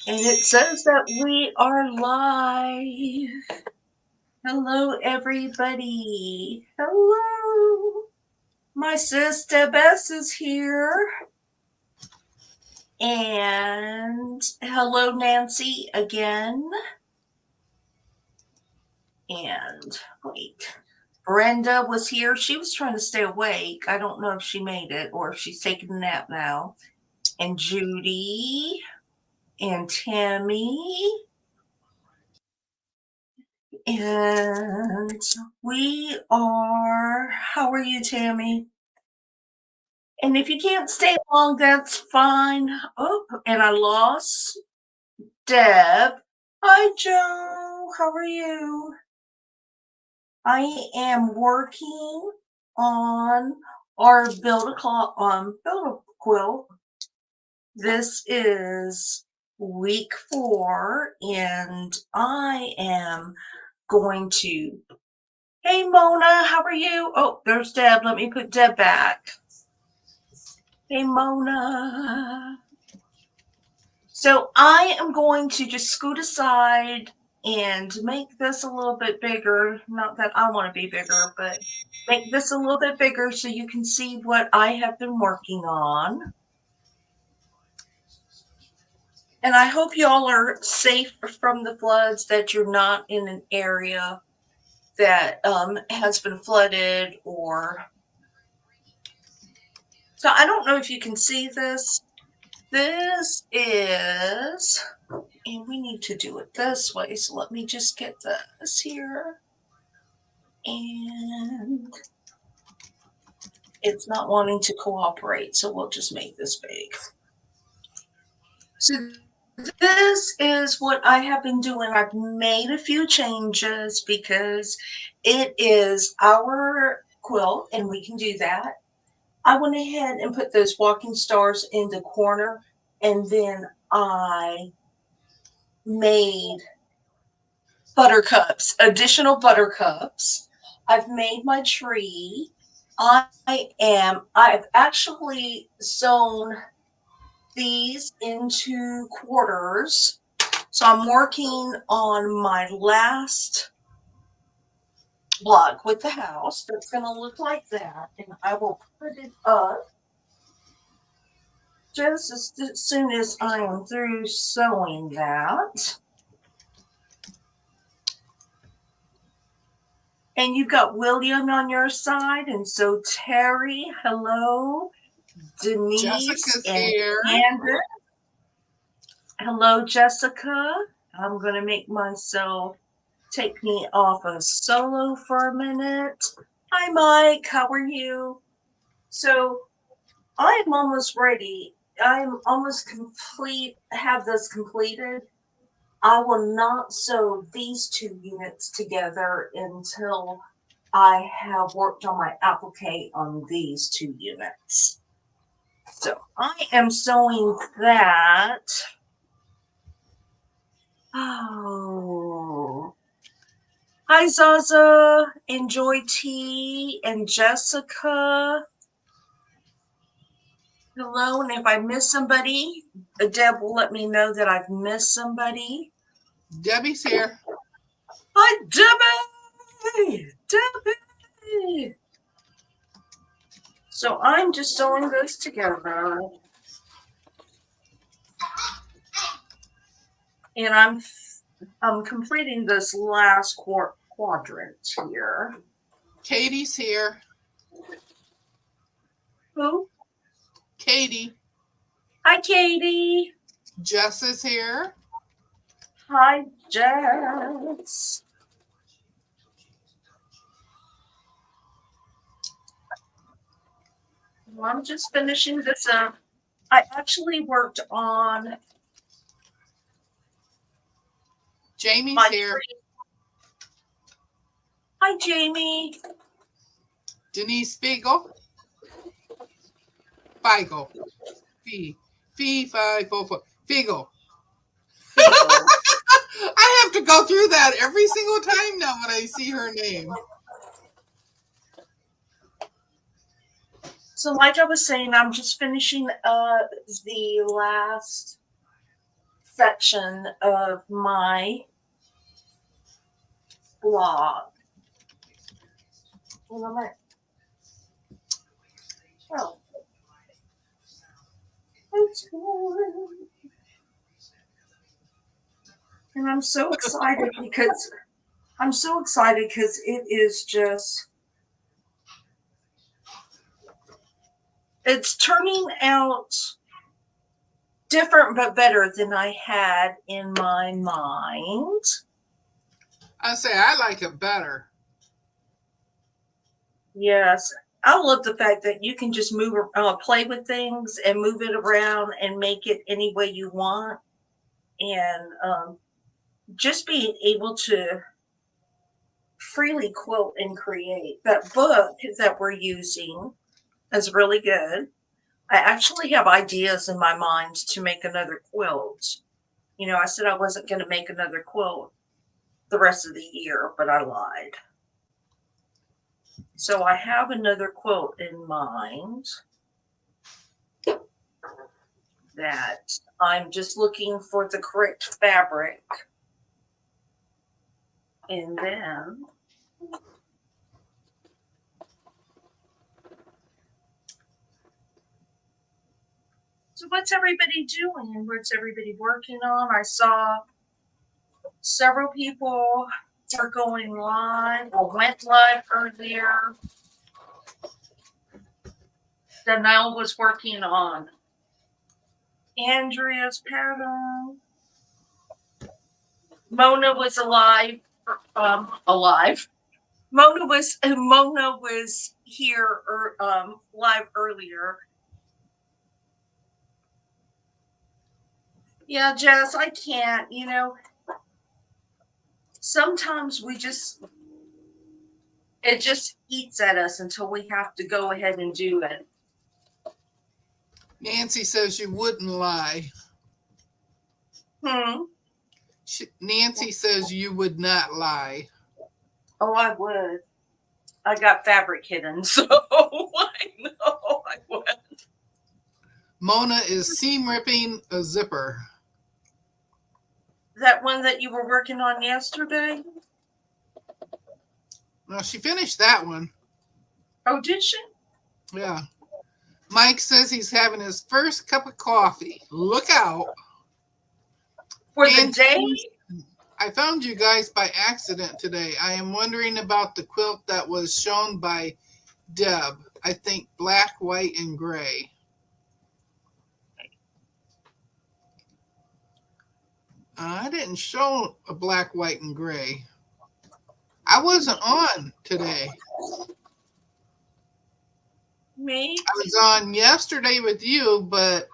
And it says that we are live. Hello, everybody. Hello. My sister Bess is here. And hello, Nancy, again. And wait, Brenda was here. She was trying to stay awake. I don't know if she made it or if she's taking a nap now. And Judy and Tammy. And we are, how are you, Tammy? And if you can't stay long, that's fine. Oh, and I lost Deb. Hi, Joe. How are you? I am working on our build a quilt. This is week 4, and I am going to. Hey, Mona, how are you? Oh, there's Deb. Let me put Deb back. Hey, Mona. So I am going to just scoot aside and make this a little bit bigger. Not that I want to be bigger, but make this a little bit bigger so you can see what I have been working on. And I hope y'all are safe from the floods, that you're not in an area that has been flooded or. So I don't know if you can see this. This is, and we need to do it this way. So let me just get this here. And it's not wanting to cooperate. So we'll just make this big. So this is what I have been doing. I've made a few changes because it is our quilt and we can do that. I went ahead and put those walking stars in the corner, and then I made buttercups, additional buttercups. I've made my tree. I've actually sewn these into quarters. So I'm working on my last block with the house that's going to look like that. And I will put it up just as soon as I am through sewing that. And you've got William on your side. And so Terry, hello. Denise Jessica's and here. Candace. Hello, Jessica. I'm going to make myself take me off a solo for a minute. Hi, Mike. How are you? So I'm almost ready. I'm almost complete, have this completed. I will not sew these 2 units together until I have worked on my applique on these 2 units. So I am sewing that. Oh. Hi, Zaza. Enjoy tea. And Jessica. Hello. And if I miss somebody, Deb will let me know that I've missed somebody. Debbie's here. Hi, Debbie. Debbie. So I'm just sewing this together. And I'm completing this last quadrant here. Katie's here. Who? Katie. Hi, Katie. Jess is here. Hi, Jess. Well, I'm just finishing this up. I actually worked on Jamie's my here. tree. Hi, Jamie. Denise Spiegel. Feigl. Fee. Fee, fi, fo, fo. Feigl. I have to go through that every single time now when I see her name. So, like I was saying, I'm just finishing the last section of my blog. Well, I'm at, oh, it's good. And I'm so excited because it is just it's turning out different but better than I had in my mind. I say I like it better. Yes. I love the fact that you can just play with things and move it around and make it any way you want. And just being able to freely quote and create. That book that we're using is really good. I actually have ideas in my mind to make another quilt. You know, I said I wasn't going to make another quilt the rest of the year, but I lied. So I have another quilt in mind that I'm just looking for the correct fabric. And then so what's everybody doing? What's everybody working on? I saw several people are going live or went live earlier. Danelle was working on Andrea's pattern. Mona was alive. Alive. Mona was here live earlier. Yeah, Jess, I can't. You know, sometimes it just eats at us until we have to go ahead and do it. Nancy says you wouldn't lie. Nancy says you would not lie. Oh, I would. I got fabric hidden, so I know I would. Mona is seam ripping a zipper. That one that you were working on yesterday? Well, she finished that one. Oh, did she? Yeah. Mike says he's having his first cup of coffee. Look out. For the day? I found you guys by accident today. I am wondering about the quilt that was shown by Deb. I think black, white, and gray. I didn't show a black, white, and gray. I wasn't on today. Me? I was on yesterday with you, but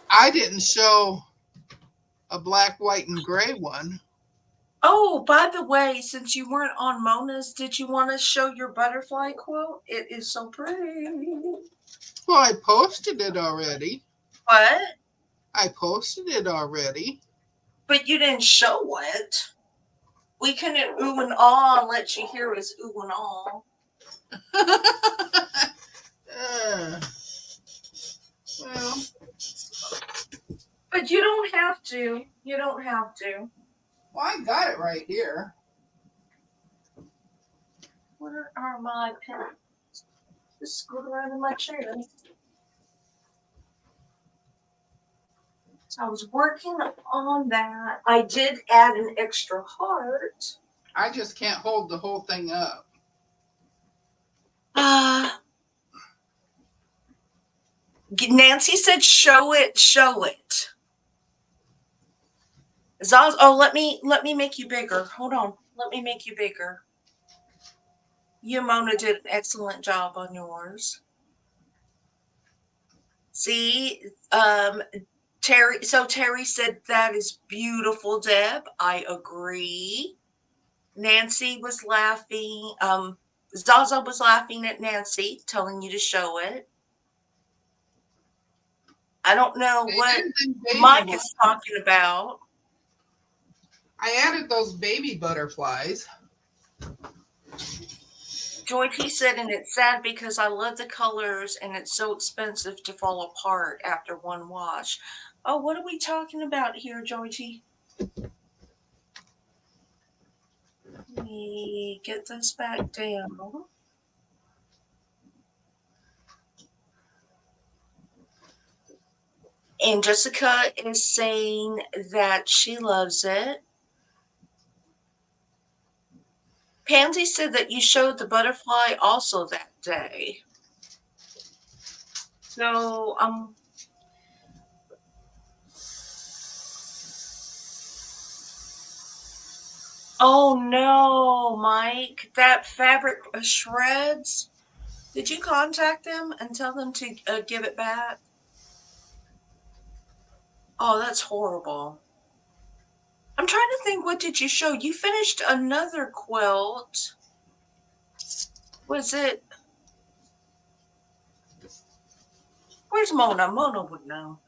I didn't show a black, white, and gray one. Oh, by the way, since you weren't on Mona's, did you want to show your butterfly quilt? It is so pretty. Well, I posted it already. What? I posted it already. But you didn't show it. We couldn't ooh and ah and let you hear us ooh and ah. Well. But you don't have to. You don't have to. Well, I got it right here. Where are my pens? Just screwed around in my chair. So I was working on that. I did add an extra heart. I just can't hold the whole thing up. Nancy said, "Show it, show it." Oh, let me make you bigger. Hold on. Let me make you bigger. You, Mona, did an excellent job on yours. See, Terry. So Terry said that is beautiful, Deb. I agree. Nancy was laughing. Zaza was laughing at Nancy, telling you to show it. I don't know what Mike is talking about. I added those baby butterflies. Joy P said, and it's sad because I love the colors and it's so expensive to fall apart after one wash. Oh, what are we talking about here, Joy T? Let me get this back down. And Jessica is saying that she loves it. Pansy said that you showed the butterfly also that day. So, oh no, Mike, that fabric shreds. Did you contact them and tell them to give it back? Oh, that's horrible. I'm trying to think, what did you show? You finished another quilt. Was it? Where's Mona? Mona would know.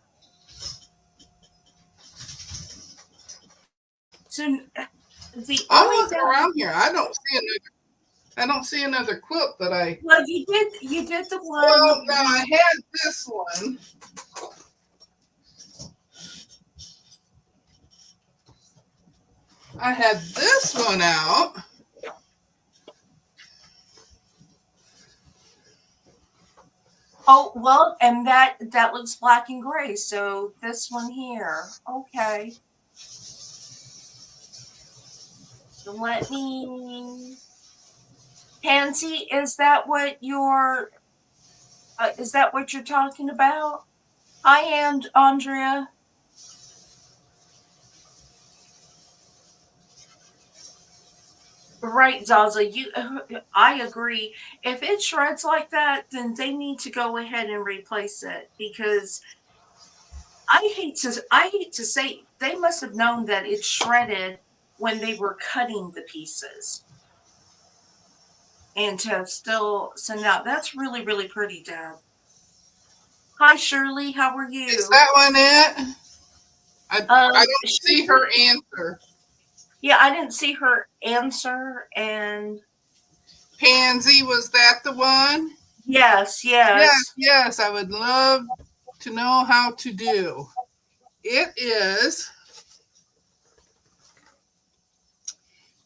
So the I'm only looking thing, around here. I don't see another quilt that I. well, you did the one. Well, now I had this one. I had this one out. Oh, well, and that looks black and gray. So this one here, okay. So let me. Pansy, is that what you're talking about? Hi, and Andrea. Right, Zaza. I agree. If it shreds like that, then they need to go ahead and replace it because I hate to say they must have known that it shredded when they were cutting the pieces, and to still send out. That's really really pretty, Deb. Hi, Shirley. How are Is you? that one it? I don't see her answer. Yeah, I didn't see her answer, and Pansy, was that the one? yes, Yes, yes. yes. I would love to know how to do. It is.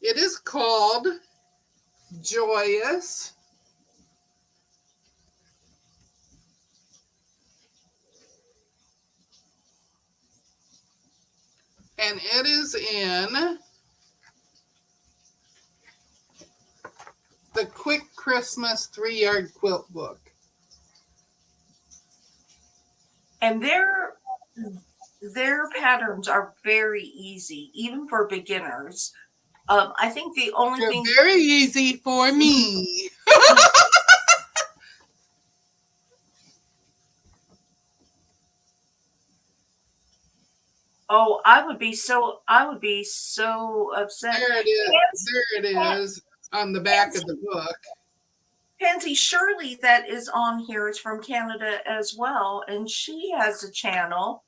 It is called Joyous. And it is in the Quick Christmas 3-Yard Quilt Book. And their patterns are very easy, even for beginners. I think the only They're thing. very easy for me. Oh, I would be so upset. There it is. Pansy, There it is on the back of Pansy, the book. Pansy Shirley that is on here is from Canada as well, and she has a channel.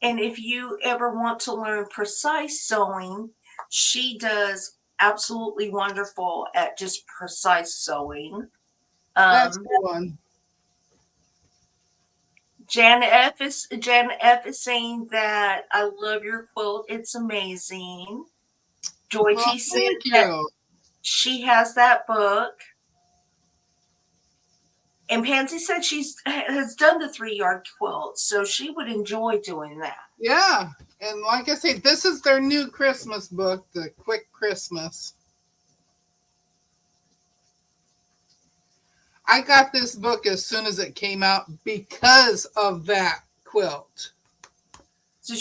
And if you ever want to learn precise sewing, she does absolutely wonderful at just precise sewing. That's Um, the one. Jan F is saying that I love your quilt. It's amazing. Joy Well, T said thank that you. she has that book. And Pansy said has done the 3-yard quilt, so she would enjoy doing that. Yeah. And like I say, this is their new Christmas book, The Quick Christmas. I got this book as soon as it came out because of that quilt. So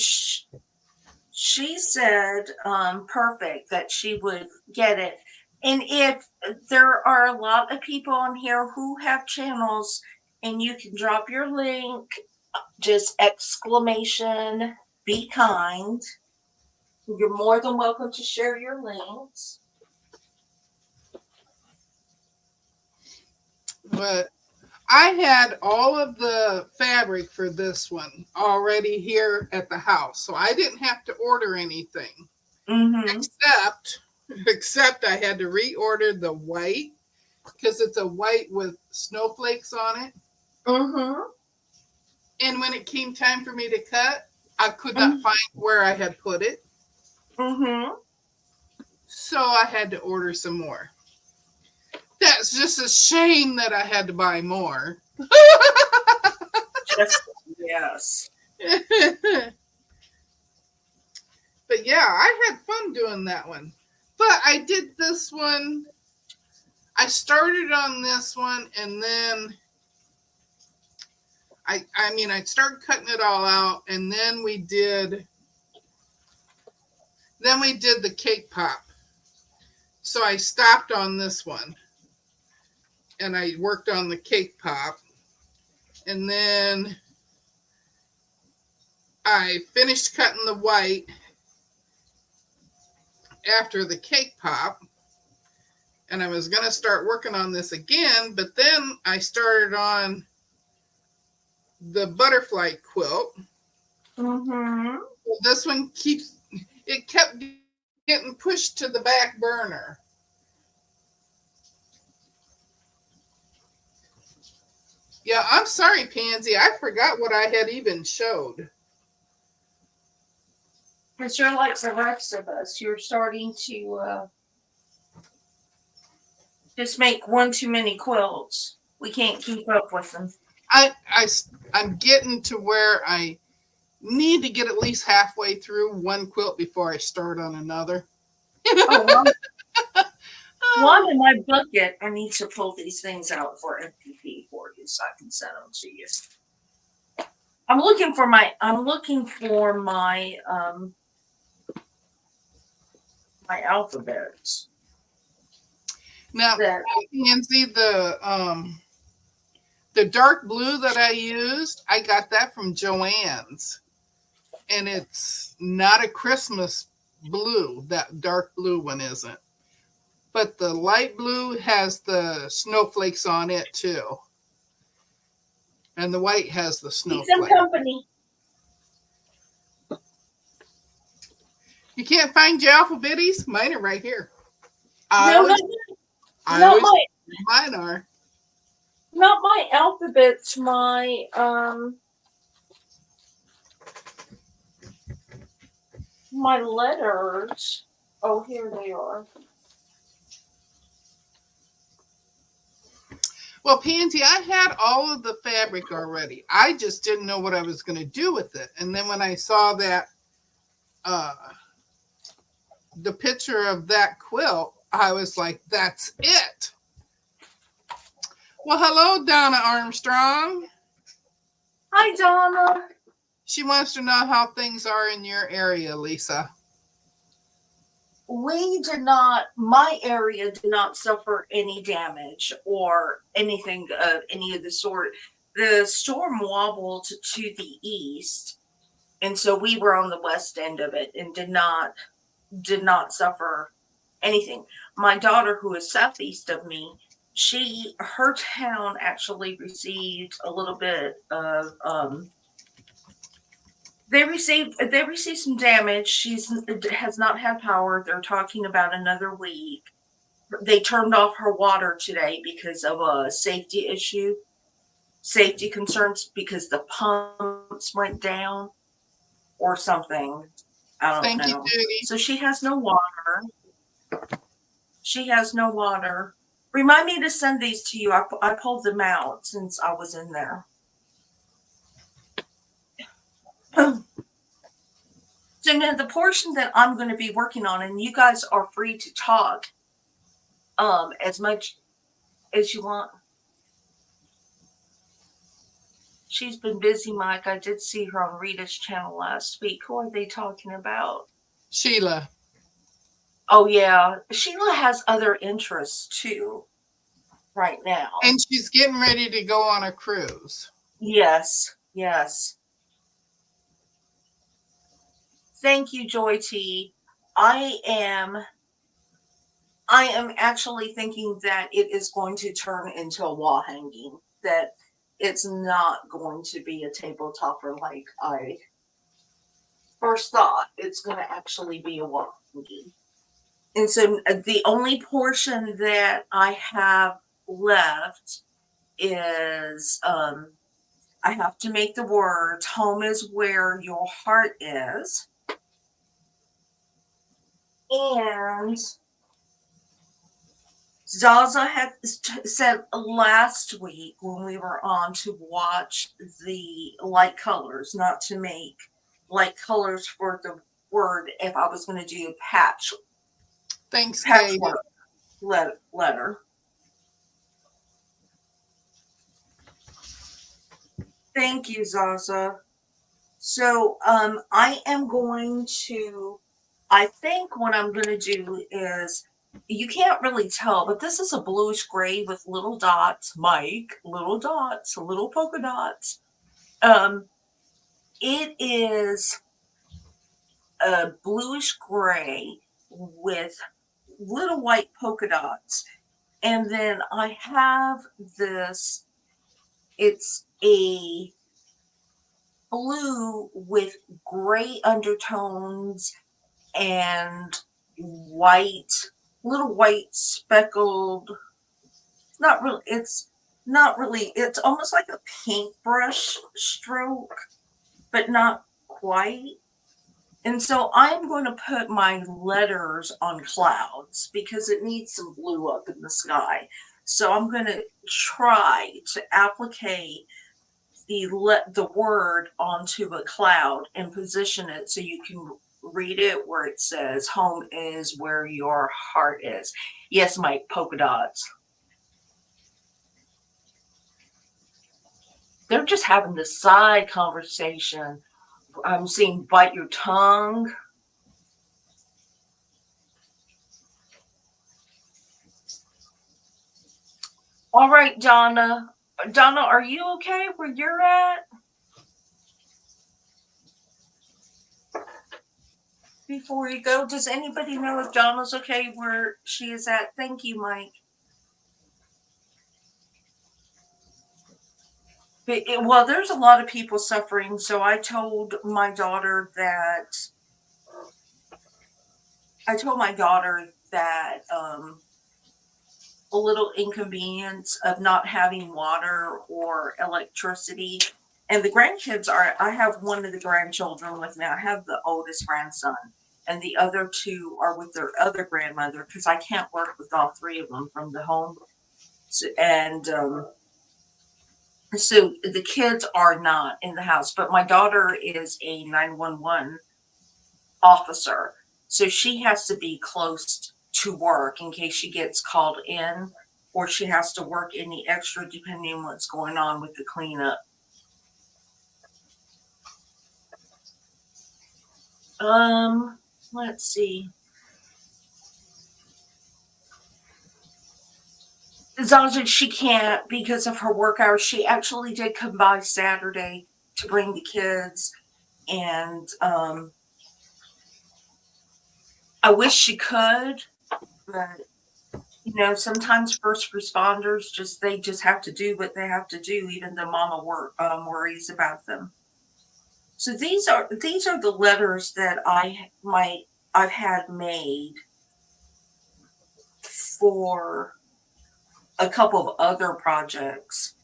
she said, perfect, that she would get it. And if there are a lot of people on here who have channels, and you can drop your link, just exclamation, be kind. You're more than welcome to share your links. But I had all of the fabric for this one already here at the house, so I didn't have to order anything. Mm-hmm. Except I had to reorder the white because it's a white with snowflakes on it. Mm-hmm. And when it came time for me to cut, I could not find where I had put it. Mm-hmm. So I had to order some more. That's just a shame that I had to buy more. Just yes. But yeah, I had fun doing that one. But I did this one. I started on this one and then I started cutting it all out and then we did the cake pop. So I stopped on this one and I worked on the cake pop. And then I finished cutting the white after the cake pop. And I was going to start working on this again, but then I started on the butterfly quilt. Mm-hmm. Well, this one kept getting pushed to the back burner. Yeah, I'm sorry, Pansy. I forgot what I had even showed. Because you're like the rest of us. You're starting to just make one too many quilts. We can't keep up with them. I, I, I'm getting to where I need to get at least halfway through one quilt before I start on another. Oh, well, I'm in my bucket. I need to pull these things out for MPP for you so I can send them to you. I'm looking for my alphabets. Now, That Pansy, the dark blue that I used, I got that from Joann's. And it's not a Christmas blue. That dark blue one isn't. But the light blue has the snowflakes on it too. And the white has the keep them snowflake. company. You can't find your alphabetties? Mine are right here. No, not Mine are. not my alphabets. My letters. Oh, here they are. Well, Pansy, I had all of the fabric already. I just didn't know what I was going to do with it. And then when I saw that uh, the picture of that quilt, I was like, that's it. Well, hello, Donna Armstrong. Hi, Donna. She wants to know how things are in your area, Lisa. My area did not suffer any damage or anything of any of the sort. The storm wobbled to the east, and so we were on the west end of it and did not suffer anything. My daughter, who is southeast of me, her town actually received a little bit of they received some damage. She's has not had power. They're talking about another week. They turned off her water today because of a safety concerns because the pumps went down or something. I don't Thank you, know. Judy. So she has no water. She has no water. Remind me to send these to you. I pulled them out since I was in there. So now the portion that I'm going to be working on, and you guys are free to talk as much as you want. She's been busy, Mike. I did see her on Rita's channel last week. Who are they talking about? Sheila. Oh yeah, Sheila has other interests too right now. And she's getting ready to go on a cruise. Yes. Thank you, Joy T. I am actually thinking that it is going to turn into a wall hanging. That it's not going to be a table topper like I first thought. It's going to actually be a wall hanging. And so the only portion that I have left is I have to make the words home is where your heart is. And Zaza had said last week when we were on to watch the light colors, not to make light colors for the word if I was going to do Thanks, Kay. patchwork letter. Thank you, Zaza. So I am going to, I think what I'm going to do is, you can't really tell, but this is a bluish gray with little dots, Mike, little dots, little polka dots. Um, it is a bluish gray with little white polka dots. And then I have this, it's a blue with gray undertones and white, little white speckled, not really, it's almost like a paintbrush stroke, but not quite. And so I'm going to put my letters on clouds because it needs some blue up in the sky. So I'm going to try to applicate the word onto a cloud and position it so you can read it where it says home is where your heart is. Yes, Mike, polka dots. They're just having this side conversation. I'm seeing bite your tongue. All right, Donna. Donna, are you okay where you're at? Before you go, does anybody know if Donna's okay where she is at? Thank you, Mike. Well, there's a lot of people suffering, so I told my daughter that a little inconvenience of not having water or electricity. And the grandkids are, I have one of the grandchildren with me. I have the oldest grandson, and the other two are with their other grandmother because I can't work with all three of them from the home. So the kids are not in the house, but my daughter is a 911 officer. So she has to be close to work in case she gets called in or she has to work any extra depending on what's going on with the cleanup. Let's see. Zaja, she can't because of her work hours. She actually did come by Saturday to bring the kids, and I wish she could, but sometimes first responders they just have to do what they have to do, even though Mama worries about them. So these are the letters that I've had made for a couple of other projects,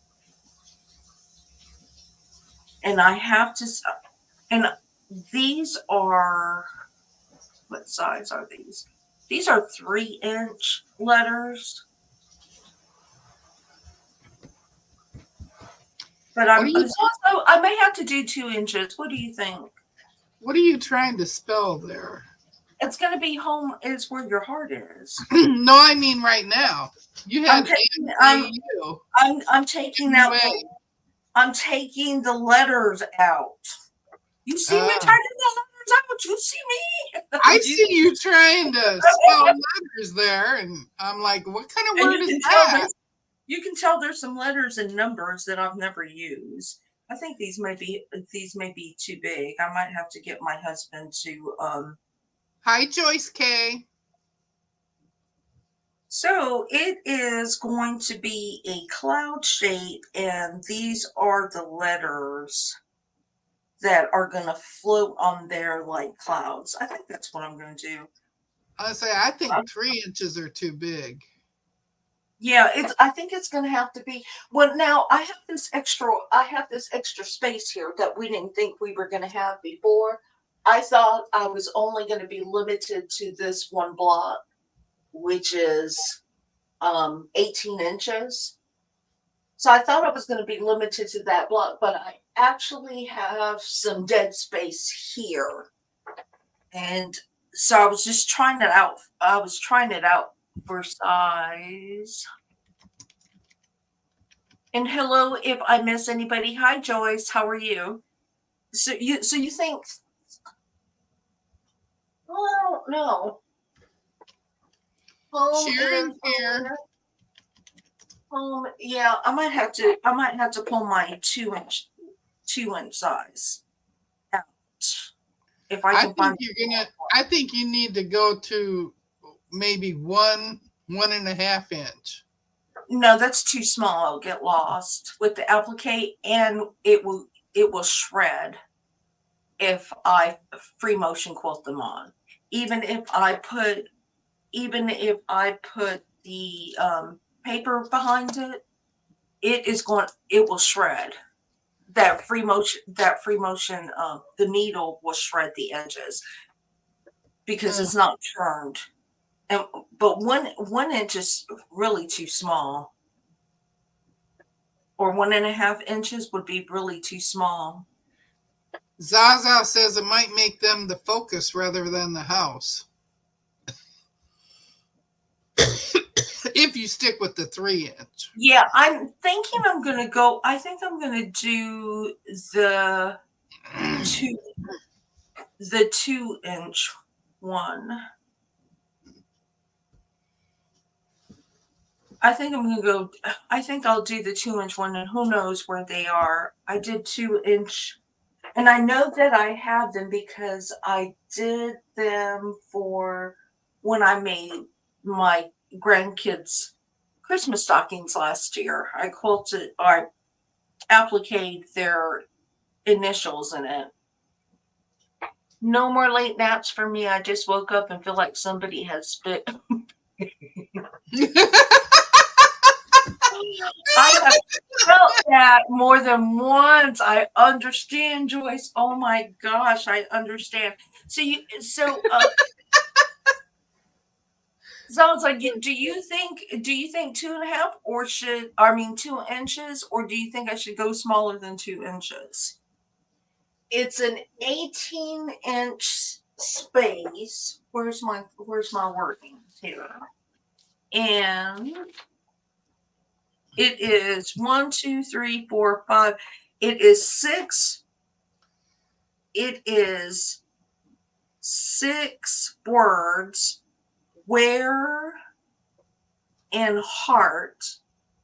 and I have to. And these are, what size are these? These are 3-inch letters. But What are you also I may have to do 2 inches. What do you think? What are you trying to spell there? It's going to be home is where your heart is. No, I mean right now. You I'm had taking MAU. I'm taking out I'm taking the letters out. You see me taking the letters out. You see me. I see you trying to spell letters there, and I'm like, what kind of And word is that? you can tell there's some letters and numbers that I've never used. I think these may be too big. I might have to get my husband to Hi, Joyce K. So it is going to be a cloud shape, and these are the letters that are going to float on there like clouds. I think that's what I'm going to do. I say, I think 3 inches are too big. Yeah, I think it's gonna have to be well, now I have this extra space here that we didn't think we were gonna have before. I thought I was only gonna be limited to this one block, which is 18 inches. So I thought I was gonna be limited to that block, but I actually have some dead space here. And so I was just trying it out. I was trying it out for size. And hello, if I miss anybody. Hi, Joyce. How are you? So you think? Well, I don't know. Home is Sharon's here. home. Yeah, I might have to. I might have to pull my 2 inch size out if I I can think find. you're gonna. I think you need to go to maybe 1.5 inch. No, that's too small. I'll get lost with the applique, and it will shred if I free motion quilt them on. Even if I put the paper behind it, it will shred. The needle will shred the edges because Uh, it's not turned. And but 1 inch is really too small, or 1.5 inches would be really too small. Zaza says it might make them the focus rather than the house if you stick with the 3 inch. Yeah, I'm thinking I'm gonna go. I think I'm gonna do two the 2 inch one. I think I'm gonna go. I think I'll do the 2 inch one, and who knows where they are. I did 2 inch, and I know that I have them because I did them for when I made my grandkids' Christmas stockings last year. I quilted, or I appliqued their initials in it. No more late naps for me. I just woke up and feel like somebody has spit. I have felt that more than once. I understand, Joyce. Oh my gosh, I understand. So I was like, do you think 2.5 or should I mean 2 inches, or do you think I should go smaller than 2 inches? It's an 18-inch space. Where's my wording here? And it is 1, 2, 3, 4, 5. It is six. It is 6 words. Where and heart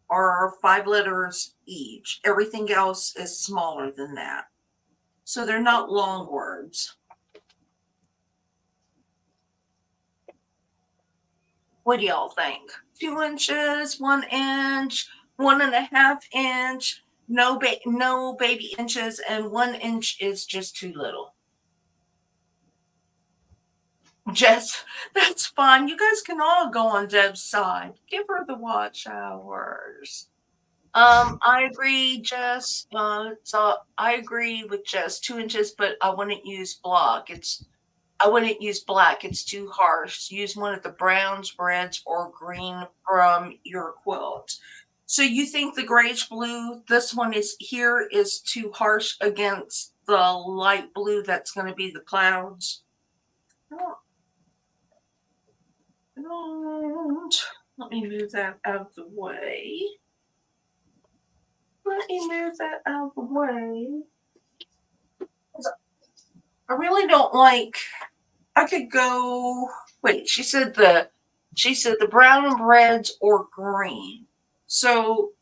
are 5 letters each. Everything else is smaller than that. So they're not long words. What do y'all think? 2 inches, 1 inch, 1.5 inch, no baby inches, and 1 inch is just too little. Jess, that's fine. You guys can all go on Deb's side. Give her the watch hours. I agree, Jess. So I agree with Jess. 2 inches, but I wouldn't use block. I wouldn't use black. It's too harsh. Use one of the browns, reds, or green from your quilt. So you think the grayish blue, this one is here, is too harsh against the light blue that's going to be the clouds? Don't. Let me move that out of the way. Let me move that out of the way. I really don't like. I could go. Wait, she said the brown and reds or green. So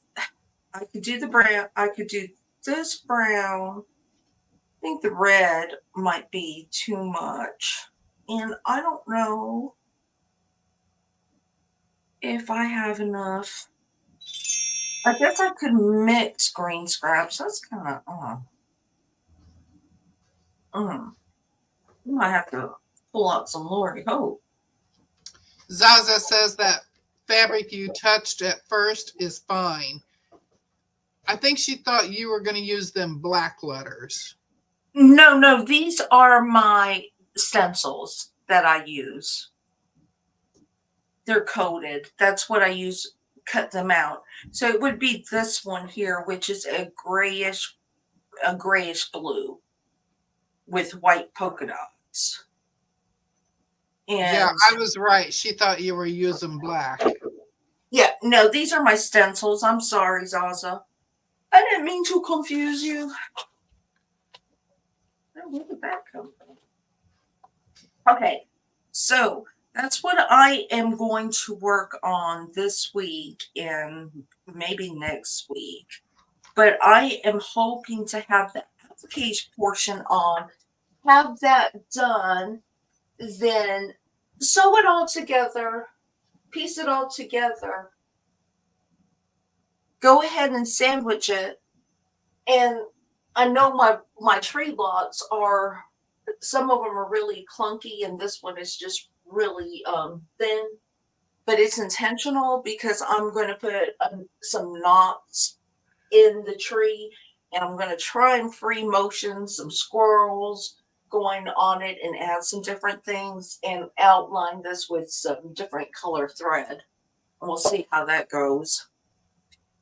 I could do the brown. I could do this brown. I think the red might be too much, and I don't know if I have enough. I guess I could mix green scraps. That's kind of You might have to pull out some Lori Hope. Zaza says that fabric you touched at first is fine. I think she thought you were going to use them black letters. No, no, these are my stencils that I use. They're coated. That's what I use, cut them out. So it would be this one here, which is a grayish blue with white polka dots. Yeah, And I was right. She thought you were using black. yeah, no, these are my stencils. I'm sorry, Zaza. I didn't mean to confuse you. Where did that come from? Okay, so that's what I am going to work on this week and maybe next week. But I am hoping to have the application portion on, have that done, then sew it all together, piece it all together, go ahead and sandwich it. And I know my tree blocks are, some of them are really clunky, and this one is just really thin. But it's intentional because I'm going to put some knots in the tree, and I'm going to try and free motion some squirrels going on it and add some different things and outline this with some different color thread. And we'll see how that goes.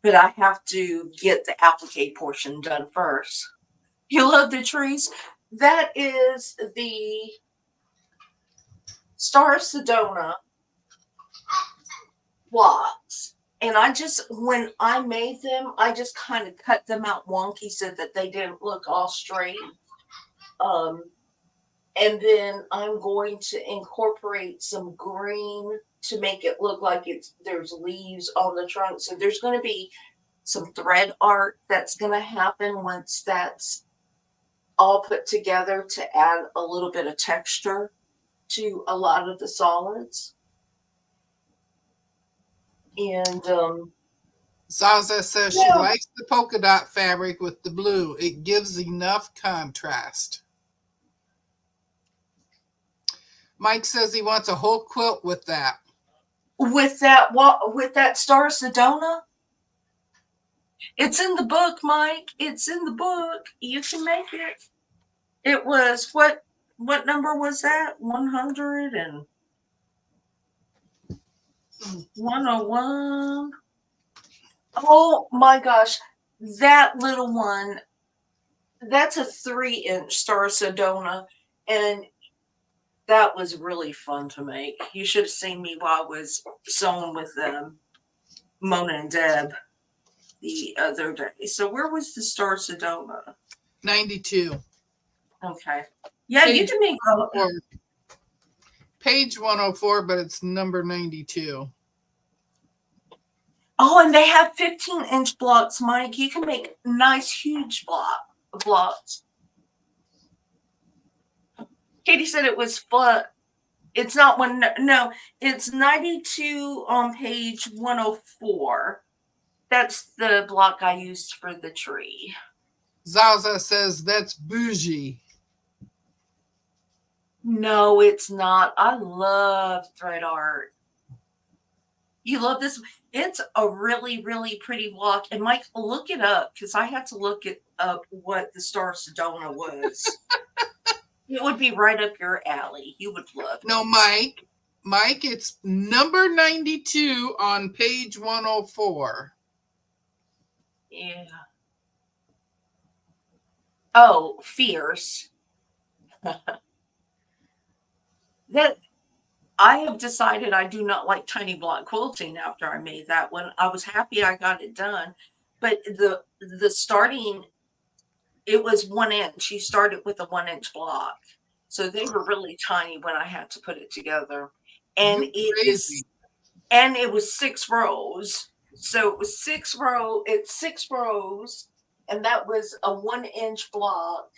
But I have to get the applique portion done first. You love the trees? That is the Star Sedona blocks. And when I made them, I just kind of cut them out wonky so that they didn't look all straight. And then I'm going to incorporate some green to make it look like there's leaves on the trunk. So there's going to be some thread art that's going to happen once that's all put together to add a little bit of texture to a lot of the solids. And Zaza says she yeah, likes the polka dot fabric with the blue. It gives enough contrast. Mike says he wants a whole quilt with that. with that Star Sedona, it's in the book, Mike. It's in the book. You can make it. It was what number was that? 100 and 101. Oh my gosh. That little one, that's a 3-inch Star Sedona. And that was really fun to make. You should have seen me while I was sewing with Mona and Deb the other day. So where was the Star Sedona? 92. Okay. Yeah, you Page can make 104. Page 104, but it's number 92. Oh, and they have 15-inch blocks, Mike. You can make nice, huge blocks. Katie said it was flat. It's not one. No, it's 92 on page 104. That's the block I used for the tree. Zaza says that's bougie. No, it's not. I love thread art. You love this? It's a really, really pretty block. And Mike, look it up because I had to look it up what the Star Sedona was. It would be right up your alley. You would love it. No, Mike, it's number 92 on page 104. Yeah. Oh, fierce. That I have decided I do not like tiny block quilting after I made that one. I was happy I got it done, but the starting, it was 1 inch. You started with a 1-inch block. So they were really tiny when I had to put it together. And You crazy. it was 6 rows. So it was 6 rows, and that was a 1-inch block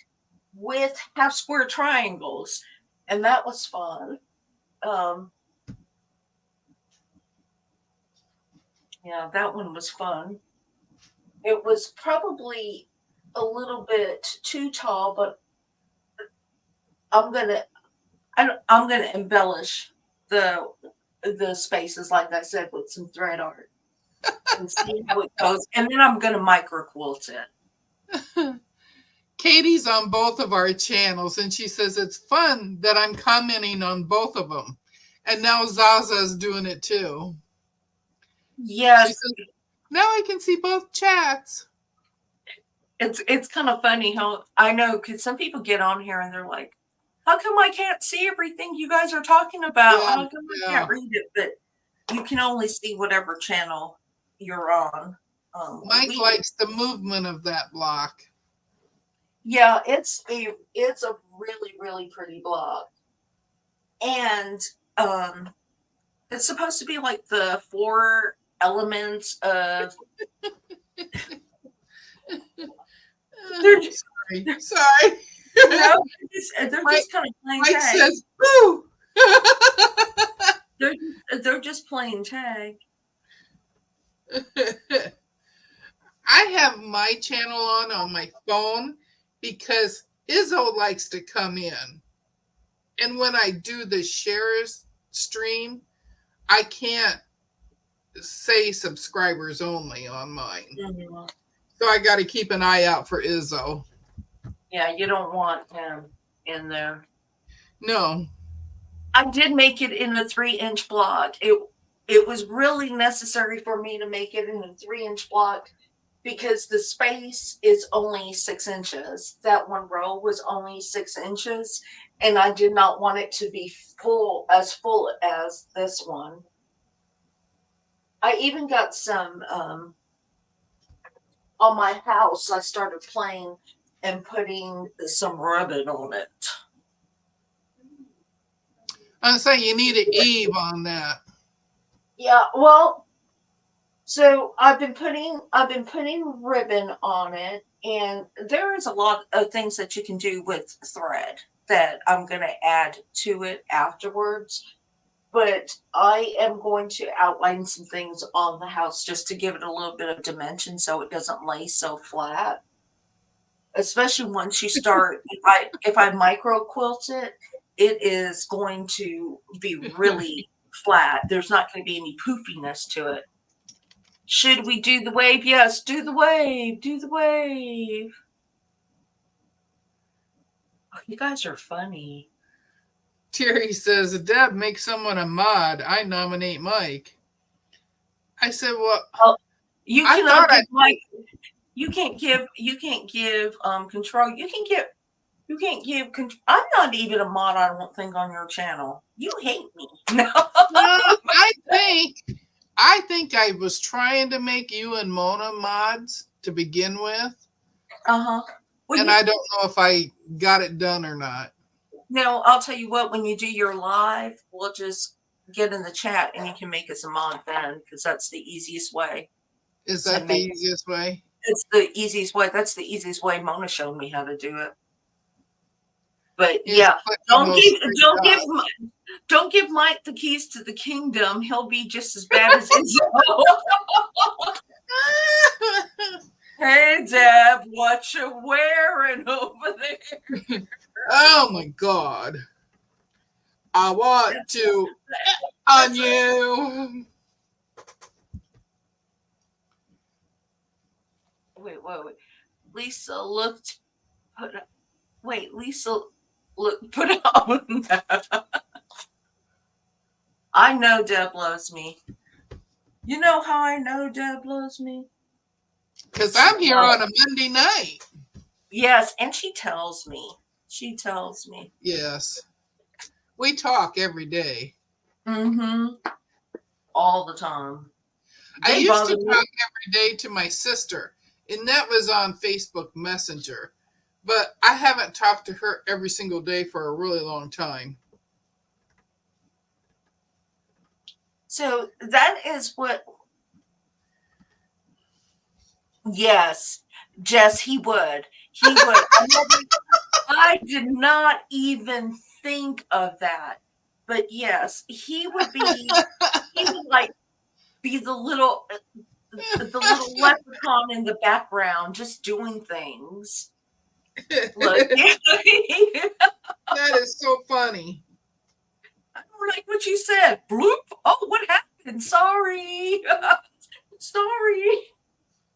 with half square triangles. And that was fun. Yeah, that one was fun. It was probably a little bit too tall, but I'm gonna embellish the the spaces, like I said, with some thread art and see how it goes. And then I'm going to micro quilt it. Katie's on both of our channels, and she says it's fun that I'm commenting on both of them. And now Zaza's doing it too. Yes. She says, now I can see both chats. It's kind of funny how I know, because some people get on here and they're like, how come I can't see everything you guys are talking about? Yeah, How come I can't read it? But you can only see whatever channel you're on. Mike likes the movement of that block. Yeah, it's a really, really pretty block. And it's supposed to be like the 4 elements of Sorry. No, they're just kind of plain Mike tag. says, boo! They're just plain tag. I have my channel on my phone because Izzo likes to come in. And when I do the shares stream, I can't say subscribers only on mine. Mm-hmm. So I got to keep an eye out for Izzo. Yeah, you don't want him in there. No. I did make it in a 3-inch block. It was really necessary for me to make it in a 3-inch block because the space is only 6 inches. That one row was only 6 inches, and I did not want it to be full as this one. I even got some on my house. I started playing and putting some ribbon on it. I'm saying you need an Eve on that. Yeah, well, so I've been putting ribbon on it, and there is a lot of things that you can do with thread that I'm going to add to it afterwards. But I am going to outline some things on the house just to give it a little bit of dimension so it doesn't lay so flat. Especially once you start, if I micro quilt it, it is going to be really flat. There's not going to be any poofiness to it. Should we do the wave? Yes, do the wave. Do the wave. Oh, you guys are funny. Terry says, Deb, make someone a mod. I nominate Mike. I said, well, you cannot give Mike. You can't give control. You can't give control. I'm not even a mod, I don't think, on your channel. You hate me. No. I think I was trying to make you and Mona mods to begin with. Uh-huh. Well, and I don't know if I got it done or not. No, I'll tell you what, when you do your live, we'll just get in the chat and you can make us a mod then, because that's the easiest way. Is that the easiest way? It's the easiest way. That's the easiest way. Mona showed me how to do it. But yeah, don't give Mike the keys to the kingdom. He'll be just as bad as Izzo. Hey, Deb, what you wearing over there? Oh my God. I want to on you. Wait. Lisa looked put on that. I know Deb loves me. You know how I know Deb loves me? Because I'm here on a Monday night. Yes, and she tells me. Yes. We talk every day. Mm-hmm. All the time. I used to talk every day to my sister, and that was on Facebook Messenger. But I haven't talked to her every single day for a really long time. So that is what... Yes, Jess, he would. I did not even think of that. But yes, he would like be the little leprechaun in the background just doing things. Look. That is so funny. I don't like what you said. Bloop. Oh, what happened? Sorry. Sorry.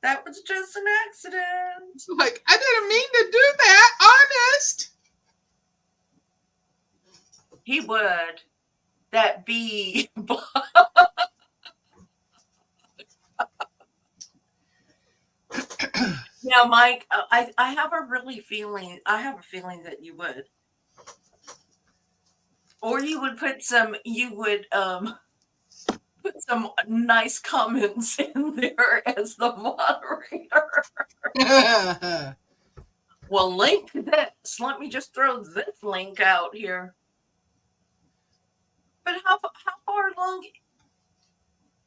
That was just an accident. Like, I didn't mean to do that, honest. He would. That bee. Yeah, Mike, I have a really feeling, I have a feeling that you would. Or you would put some nice comments in there as the moderator. Well, link this. Let me just throw this link out here. But how far along?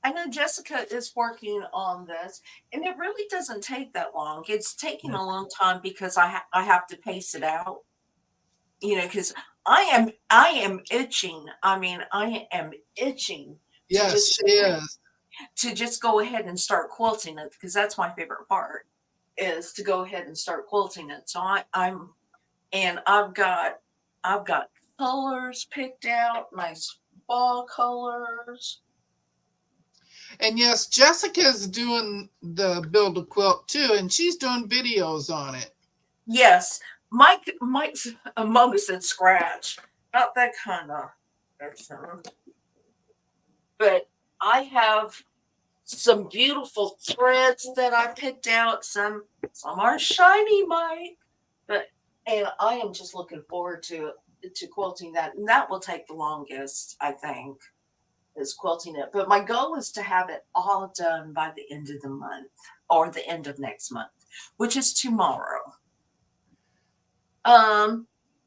I know Jessica is working on this, and it really doesn't take that long. It's taking a long time because I have to pace it out. Because I am itching. I mean, I am itching to Yes, just she is. go ahead and start quilting it because that's my favorite part is to go ahead and start quilting it. So I'm and I've got colors picked out, nice fall colors. And yes, Jessica's doing the build a quilt too, and she's doing videos on it. Yes, Mike's a Mogus and Scratch, not that kind of person. But I have some beautiful threads that I picked out. Some are shiny, Mike, and I am just looking forward to quilting that, and that will take the longest, I think, is quilting it. But my goal is to have it all done by the end of the month or the end of next month, which is tomorrow.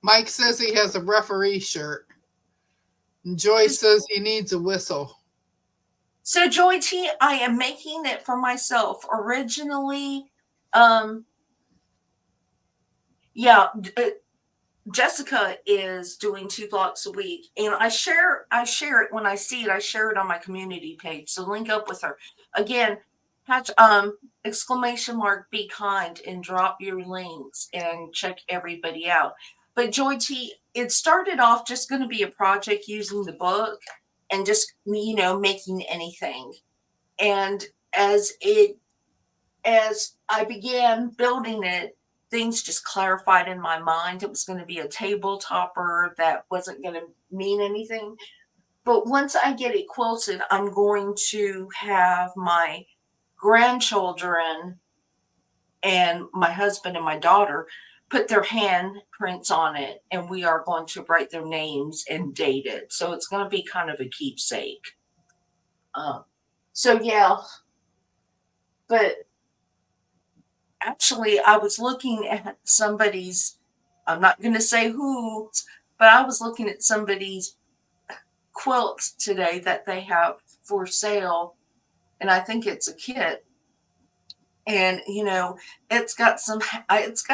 Mike says he has a referee shirt. And Joy says he needs a whistle. So Joy T, I am making it for myself. Originally, yeah, Jessica is doing 2 blocks a week, and I share it when I see it. I share it on my community page. So link up with her again. Hatch, exclamation mark be kind and drop your links and check everybody out. But Joy T, it started off just going to be a project using the book and just making anything. And as I began building it, things just clarified in my mind. It was going to be a table topper that wasn't going to mean anything. But once I get it quilted, I'm going to have my grandchildren and my husband and my daughter put their handprints on it, and we are going to write their names and date it. So it's going to be kind of a keepsake. So yeah, but actually, I was looking at somebody's, I'm not going to say who, but I was looking at somebody's quilt today that they have for sale. And I think it's a kit. And, it's got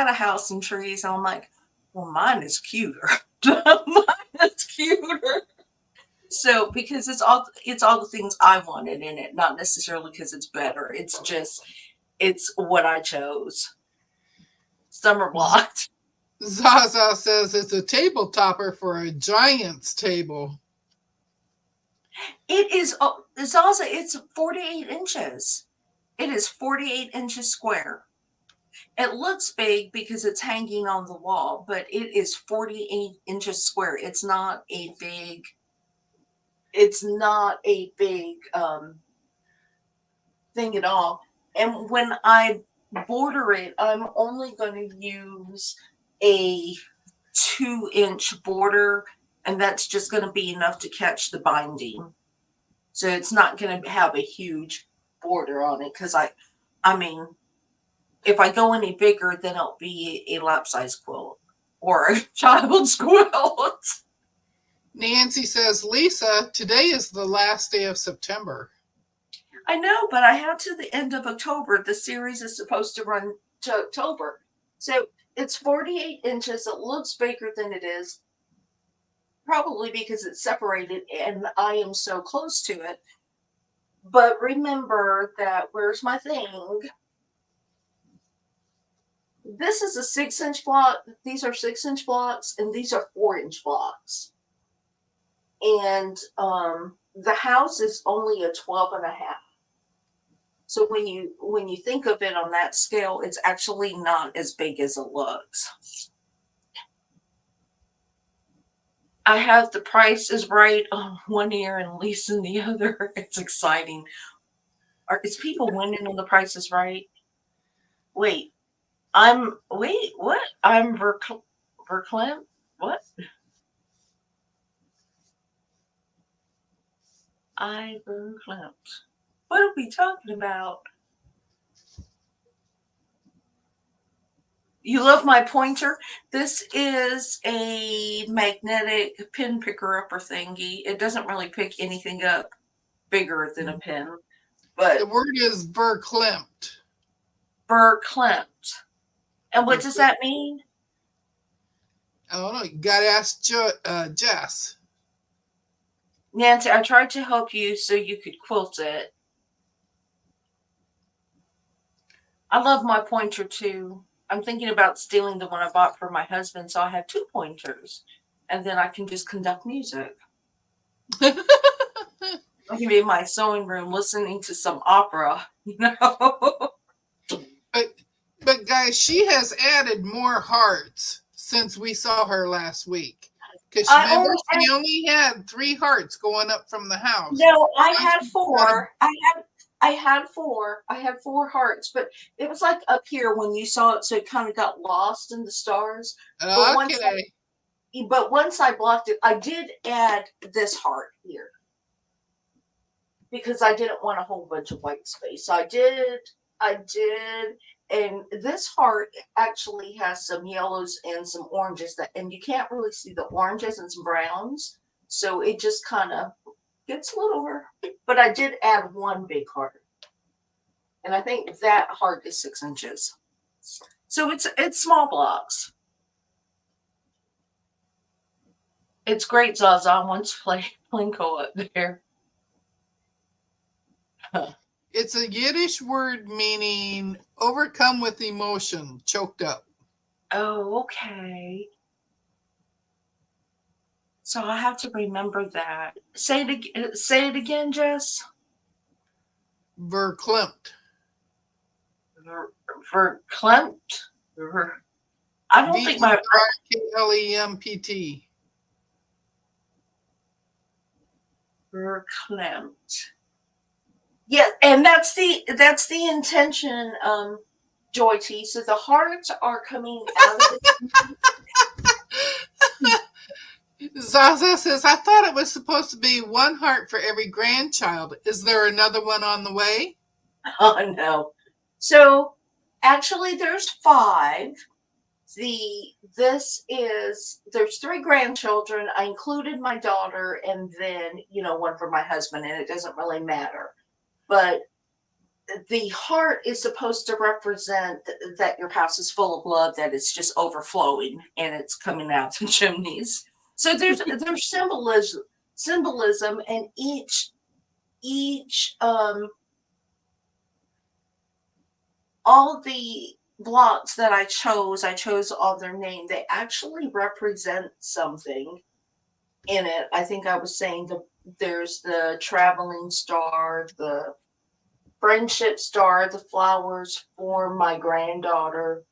a house and trees. And I'm like, well, mine is cuter. Mine is cuter. So, because it's all the things I wanted in it, not necessarily because it's better. It's what I chose. Summer blocked. Zaza says it's a table topper for a giant's table. It is, Zaza, it's 48 inches. It is 48 inches square. It looks big because it's hanging on the wall, but it is 48 inches square. It's not a big thing at all. And when I border it, I'm only going to use a 2-inch border, and that's just going to be enough to catch the binding. So it's not going to have a huge border on it because I mean, if I go any bigger, then it'll be a lap size quilt or a child's quilt. Nancy says, Lisa, today is the last day of September. I know, but I have to the end of October. The series is supposed to run to October. So it's 48 inches. It looks bigger than it is, probably because it's separated and I am so close to it. But remember that, where's my thing? This is a 6-inch block. These are 6-inch blocks, and these are 4-inch blocks. and the house is only a 12 and a half. So when you think of it on that scale, it's actually not as big as it looks. I have The Price is Right on one ear and Lisa in the other. It's exciting. Is people winning on The Price is Right? Wait, what? I'm verklempt? What? I verklempt. What are we talking about? You love my pointer? This is a magnetic pin picker upper thingy. It doesn't really pick anything up bigger than a pin, The but word is verklempt. verklempt. And what does that mean? I don't know. You got to ask Jess. Nancy, I tried to help you so you could quilt it. I love my pointer too. I'm thinking about stealing the one I bought for my husband so I have two pointers. And then I can just conduct music. I can be in my sewing room listening to some opera, you know? But guys, she has added more hearts since we saw her last week. Because remember, she only had 3 hearts going up from the house. No, I had 4. I had 4. I had 4 hearts, but it was like up here when you saw it, so it kind of got lost in the stars. But once I blocked it, I did add this heart here because I didn't want a whole bunch of white space. So I did, and this heart actually has some yellows and some oranges and you can't really see the oranges and some browns. So it just kind of gets littler, but I did add one big heart. And I think that heart is 6 inches. So it's small blocks. It's great, Zaza wants to play Plinko up there. It's a Yiddish word meaning overcome with emotion, choked up. Oh, okay. So I have to remember that. Say it again, Jess. Verklempt. Verklempt. I don't think my Verklempt. Verklempt. Yeah, and that's the intention, Joy T. So the hearts are coming out of the Zaza says, I thought it was supposed to be 1 heart for every grandchild. Is there another one on the way? Oh no. So actually there's 5. There's 3 grandchildren. I included my daughter and then, one for my husband, and it doesn't really matter. But the heart is supposed to represent that your house is full of love, that it's just overflowing and it's coming out the chimneys. So there's symbolism, and each all the blocks that I chose all their name. They actually represent something in it. I think I was saying there's the traveling star, the friendship star, the flowers for my granddaughter.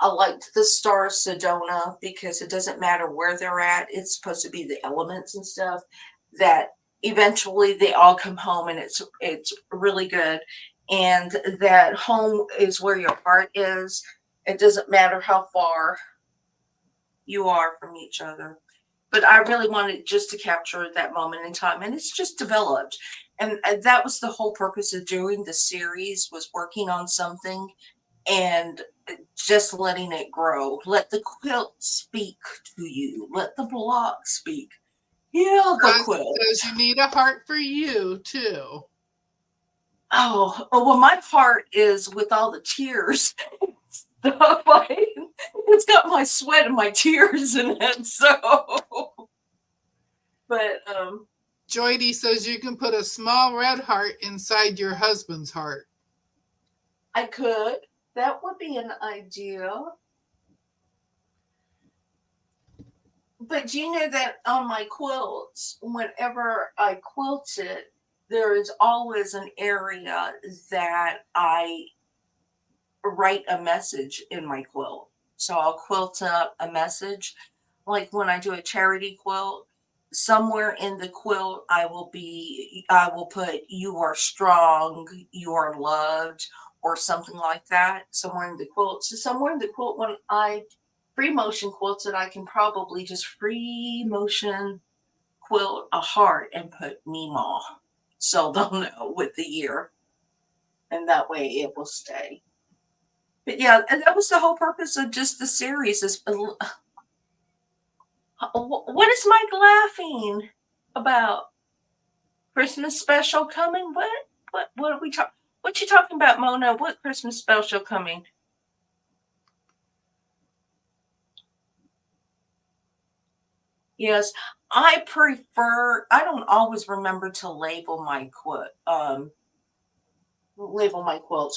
I liked the star Sedona because it doesn't matter where they're at. It's supposed to be the elements and stuff that eventually they all come home, and it's really good. And that home is where your heart is. It doesn't matter how far you are from each other. But I really wanted just to capture that moment in time, and it's just developed. And that was the whole purpose of doing the series, was working on something and just letting it grow. Let the quilt speak to you. Let the block speak. Yeah, the quilt. Says you need a heart for you too. Oh, well, my part is with all the tears stuff. It's got my sweat and my tears in it. So, but Joydy says you can put a small red heart inside your husband's heart. I could. That would be an idea. But you know that on my quilts, whenever I quilt it, there is always an area that I write a message in my quilt. So I'll quilt up a message. Like when I do a charity quilt, somewhere in the quilt I will put you are strong, you are loved, or something like that. Somewhere in the quilt. So somewhere in the quilt when I free motion quilts it, I can probably just free motion quilt a heart and put Meemaw. So they'll know with the year. And that way it will stay. But yeah, and that was the whole purpose of just the series is what is Mike laughing about? Christmas special coming? What are we talking? What you talking about, Mona? What Christmas special coming? Yes, I prefer. I don't always remember to label my quilts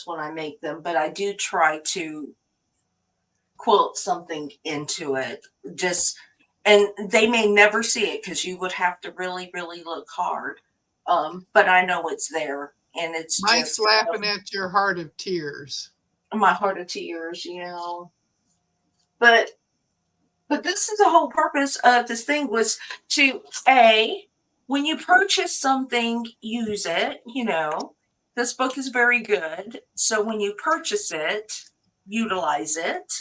when I make them, but I do try to quilt something into it. Just and they may never see it because you would have to really, really look hard. But I know it's there, and it's Mike's just laughing at your heart of tears. my heart of tears, you know. But this is the whole purpose of this thing was to a when you purchase something, use it. You know, this book is very good, so when you purchase it, utilize it.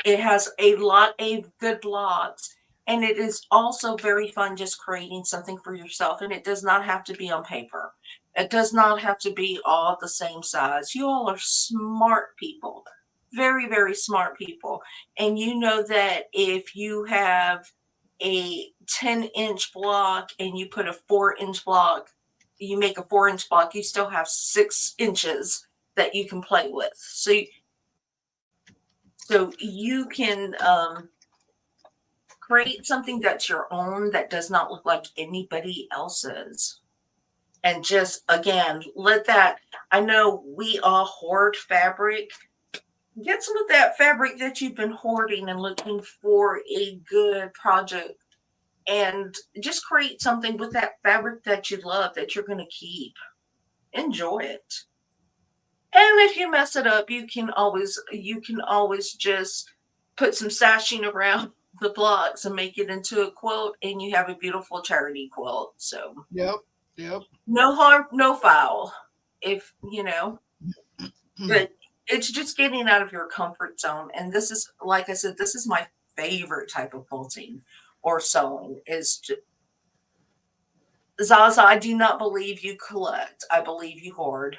It has a lot of good blogs, and it is also very fun just creating something for yourself. And it does not have to be on paper. It does not have to be all the same size. You all are smart people, very, very smart people. And you know that if you have a 10-inch block and you put a 4-inch block, you make a 4-inch block, you still have 6 inches that you can play with. So you can create something that's your own that does not look like anybody else's. And just again, let that. I know we all hoard fabric. Get some of that fabric that you've been hoarding and looking for a good project and just create something with that fabric that you love that you're going to keep. Enjoy it. And if you mess it up, you can always just put some sashing around the blocks and make it into a quilt and you have a beautiful charity quilt. So Yep, yep. no harm, no foul. If you know, but it's just getting out of your comfort zone. And this is like I said, this is my favorite type of quilting or sewing is Zaza, I do not believe you collect. I believe you hoard.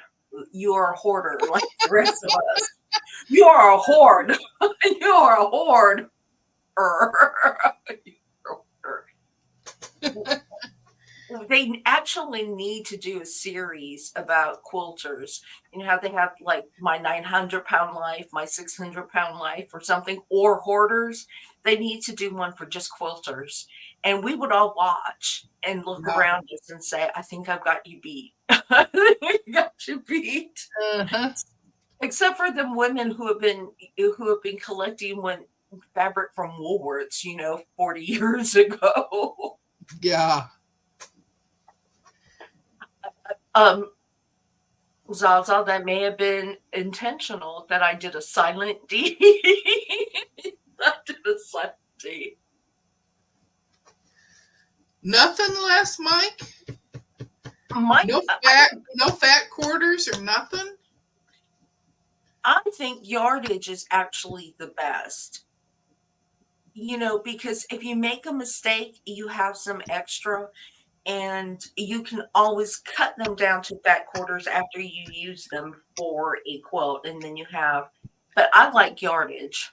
You are a hoarder like the rest of us. You are a hoard. You are a hoard. They actually need to do a series about quilters. You know how they have like my 900-pound life, my 600-pound life, or something, or hoarders. They need to do one for just quilters. And we would all watch and look Yeah. around us and say, I think I've got you beat. I think I got you beat. Uh-huh. Except for the women who have been collecting when fabric from Woolworths, 40 years ago. Yeah. um, Zaza, that may have been intentional that I did a silent D. I did a silent D. Nothing less, Mike? Mike, No fat quarters or nothing? I think yardage is actually the best. Because if you make a mistake, you have some extra, and you can always cut them down to fat quarters after you use them for a quilt, and then but I like yardage.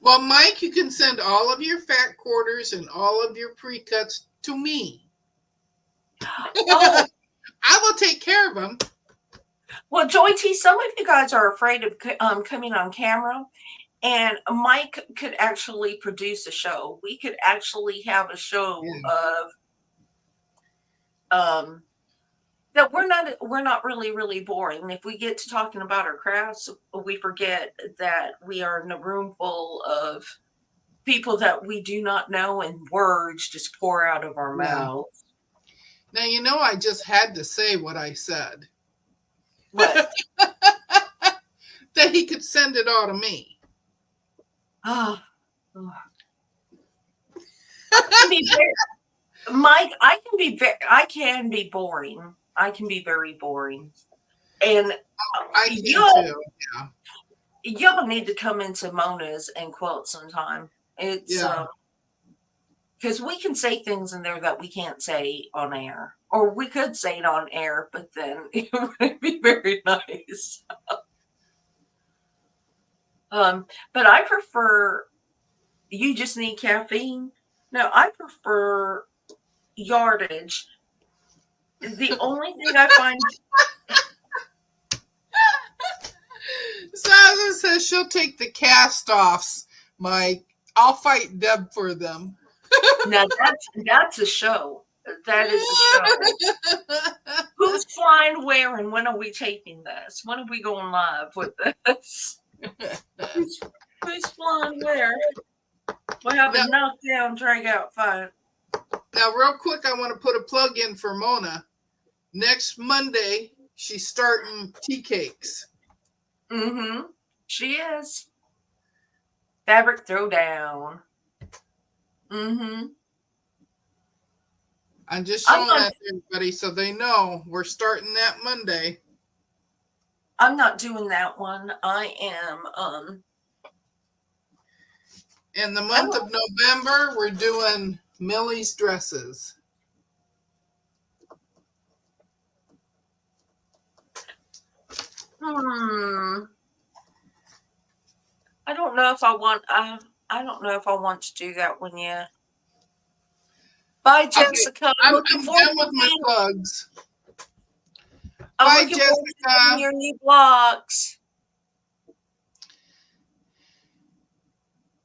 Well, Mike, you can send all of your fat quarters and all of your pre-cuts to me. Oh, I will take care of them. well, Joy T, some of you guys are afraid of coming on camera, and Mike could actually produce a show. We could actually have a show of that we're not really boring. If we get to talking about our crafts, we forget that we are in a room full of people that we do not know and words just pour out of our Yeah. mouths. Now, you know, I just had to say what I said. What? That he could send it all to me. Ah, I can be very, Mike, I can be boring. I can be very boring. And I can y'all, too. Yeah. y'all need to come into Mona's and Quilt sometime. It's Yeah. because we can say things in there that we can't say on air, or we could say it on air, but then it would be very nice. But I prefer. You just need caffeine. No, I prefer yardage. The only thing I find. Zaza says she'll take the cast offs, Mike. I'll fight Deb for them. Now that's a show. That is a show. Who's flying where and when are we taping this? When are we going live with this? Who's flying where? We'll have a knockdown, drag out fight. Now, real quick, I want to put a plug in for Mona. Next Monday, she's starting tea cakes. Mm-hmm. She is. Fabric throwdown. Mm-hmm. I'm just showing that to everybody so they know we're starting that Monday. I'm not doing that one. I am In the month of November, we're doing Millie's dresses. I don't know if I want I don't know if I want to do that one yet. Bye, Jessica. Okay, I'm done with my plugs. Bye, Jessica. Your new blocks.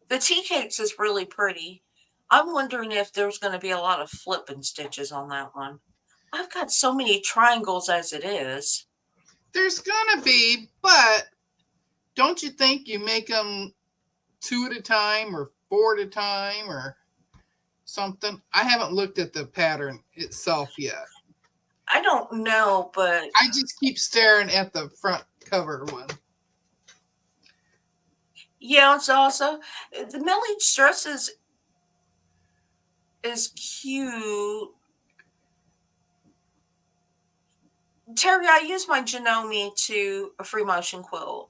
The tea cakes is really pretty. I'm wondering if there's going to be a lot of flipping stitches on that one. I've got so many triangles as it is. There's going to be, but don't you think you make them 2 at a time or 4 at a time or something? I haven't looked at the pattern itself yet. I don't know, but I just keep staring at the front cover one. Yeah, it's also the Millie dress is cute. Terry, I use my Janome to a free motion quilt.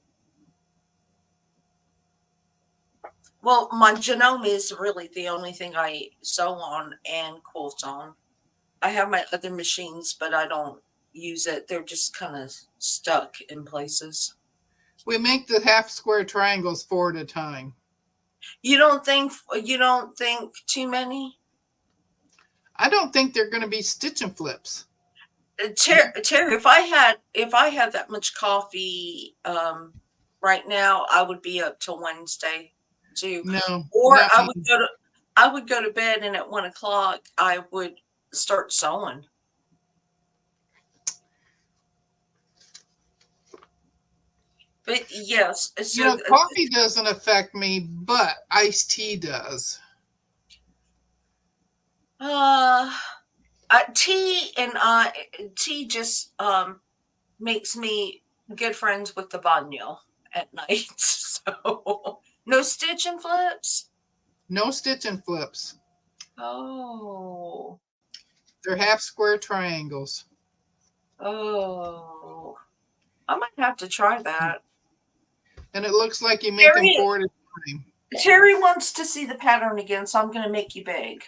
Well, my Janome is really the only thing I sew on and quilt on. I have my other machines, but I don't use it. They're just kind of stuck in places. We make the half square triangles 4 at a time. You don't think too many? I don't think they're going to be stitch and flips. Terry, if I had that much coffee right now, I would be up till Wednesday too. No, or I would go to bed, and at 1:00 I would start sewing. But yes, so coffee doesn't affect me, but iced tea does. Tea just makes me good friends with the banyo at night. So no stitch and flips. No stitch and flips. Oh. They're half square triangles. Oh. I might have to try that. And it looks like you make them 4 at a time. Terry wants to see the pattern again, so I'm going to make you big.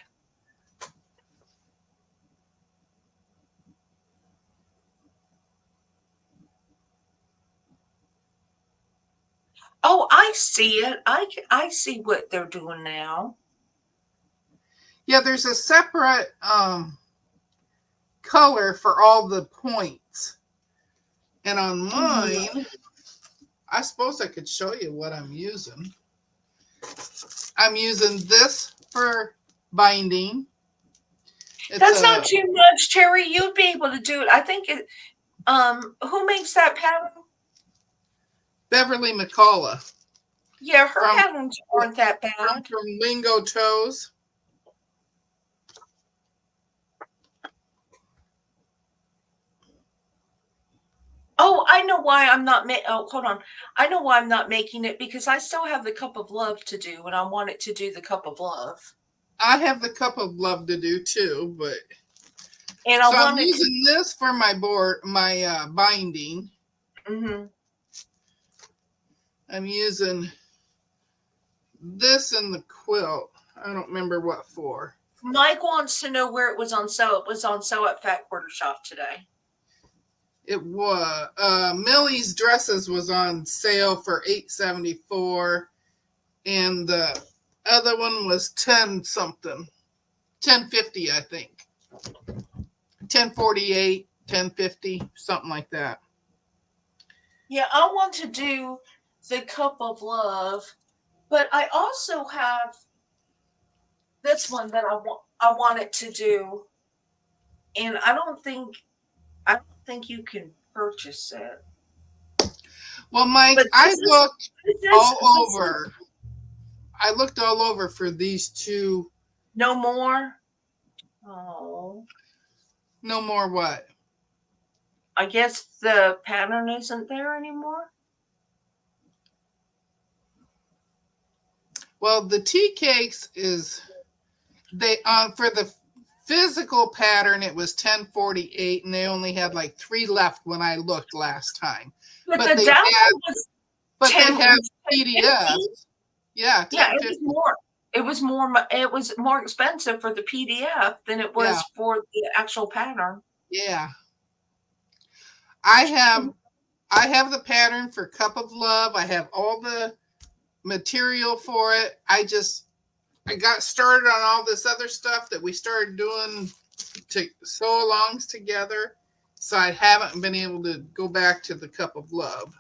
Oh, I see it. I see what they're doing now. Yeah, there's a separate color for all the points. And on mine, I suppose I could show you what I'm using. I'm using this for binding. That's not too much, Terry. You'd be able to do it. I think it. Who makes that pattern? Beverly McCullough. Yeah, her from patterns aren't that bad. Flamingo Toes. Oh, I know why I'm not oh, hold on. I know why I'm not making it because I still have the Cup of Love to do, and I want it to do the Cup of Love. I have the Cup of Love to do too, but And I so I'm want it to. using this for my board, my binding. Mm-hmm. I'm using this in the quilt. I don't remember what for. Mike wants to know where it was on sale. It was on sale at Fat Quarter Shop today. It was Millie's Dresses was on sale for $8.74, and the other one was 10 something, 10.50 I think, 10.48, 10.50, something like that. Yeah, I want to do the Cup of Love, but I also have this one that I want it to do, and I don't think you can purchase it. Well, Mike, But I this is looked this all is this is over. I looked all over for these two. no more. Oh, No more what? I guess the pattern isn't there anymore. Well, the tea cakes is they for the physical pattern it was 10.48, and they only had like 3 left when I looked last time. But But the they download had was but they 10 have was 10.50. PDFs. Yeah, Yeah, 10.50. it was more expensive for the PDF than it Yeah, was for the actual pattern. yeah. I have I have the pattern for Cup of Love. I have all the material for it. I got started on all this other stuff that we started doing to sew alongs together. So I haven't been able to go back to the Cup of Love.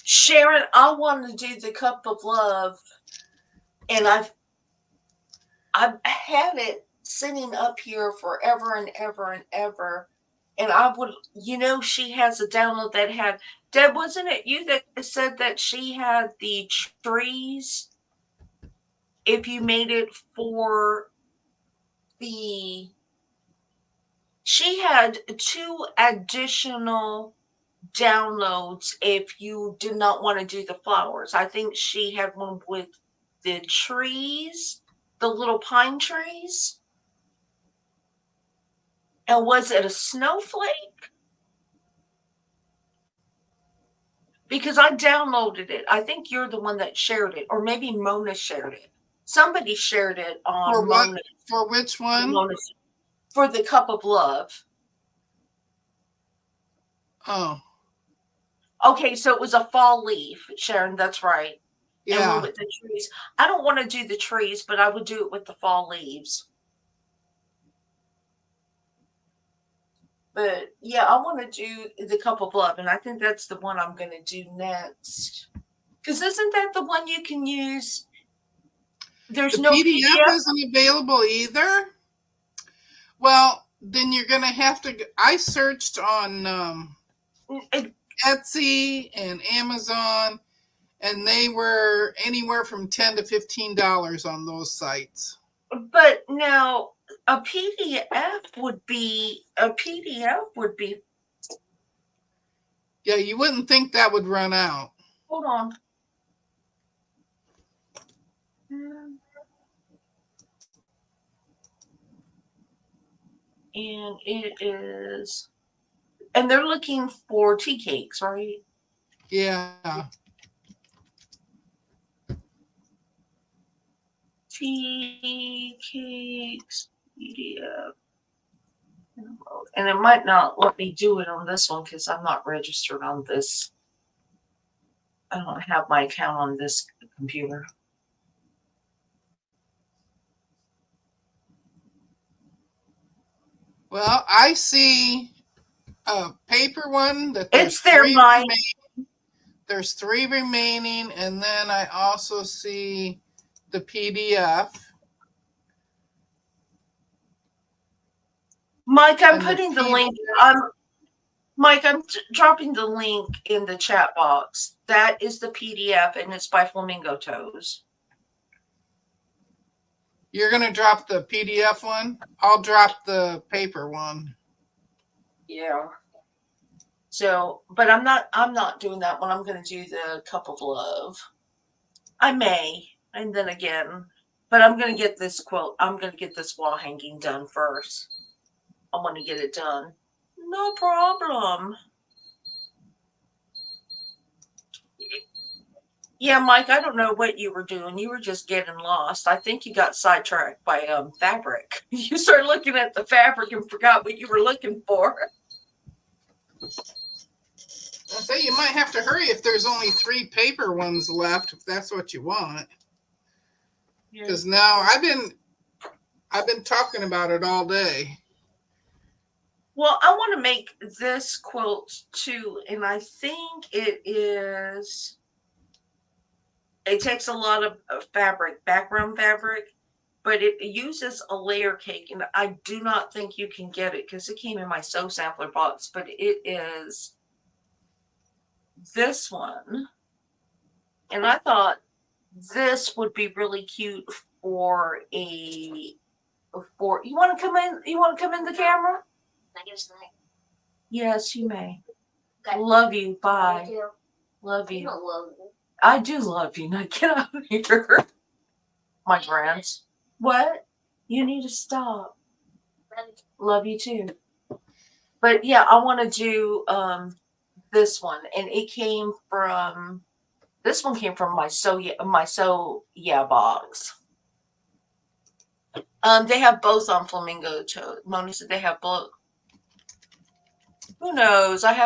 Sharon, I want to do the Cup of Love, and I've had it sitting up here forever and ever and ever. And I would, she has a download that had Deb, wasn't it you that said that she had the trees if you made it for the she had 2 additional downloads if you did not want to do the flowers. I think she had one with the trees, the little pine trees. And was it a snowflake? Because I downloaded it. I think you're the one that shared it, or maybe Mona shared it. Somebody shared it For on what? For which one? For the Cup of Love. Oh, Okay, so it was a fall leaf, Sharon. That's right. And one yeah. with the trees. I don't want to do the trees, but I would do it with the fall leaves. But yeah, I want to do the Cup of Love, and I think that's the one I'm going to do next. Because isn't that the one you can use? There's The no PDF PDF. isn't available either. Well, then you're gonna have to. I searched on Etsy and Amazon, and they were anywhere from $10 to $15 on those sites. But now a PDF would be Yeah, you wouldn't think that would run out. hold on. And it is, and they're looking for tea cakes, right? Yeah. Tea cakes PDF. And it might not let me do it on this one because I'm not registered on this. I don't have my account on this computer. Well, I see a paper one that It's there, Mike. There's 3 remaining, and then I also see the PDF. Mike, I'm And the putting the PDF link. Mike, I'm dropping the link in the chat box. That is the PDF, and it's by Flamingo Toes. You're going to drop the PDF one? I'll drop the paper one. Yeah. So, but I'm not doing that one. I'm going to do the Cup of Love. I may, and then again, but I'm going to get this quilt. I'm going to get this wall hanging done first. I want to get it done. No problem. Yeah, Mike, I don't know what you were doing. You were just getting lost. I think you got sidetracked by fabric. You started looking at the fabric and forgot what you were looking for. I say you might have to hurry if there's only 3 paper ones left, if that's what you want. Because now I've been talking about it all day. Well, I want to make this quilt too, and I think it takes a lot of fabric, background fabric, but it uses a layer cake, and I do not think you can get it because it came in my sew sampler box, but it is this one. And I thought this would be really cute for you want to come in? You want to come in the camera? Yes, you may. Love you. Bye. Love you. I do love you. Now get out of here. My friends. What? You need to stop. Love you too. But yeah, I want to do this one, and this one came from my sew yeah box. They have both on Flamingo Toes. Moni said they have both. Who knows? I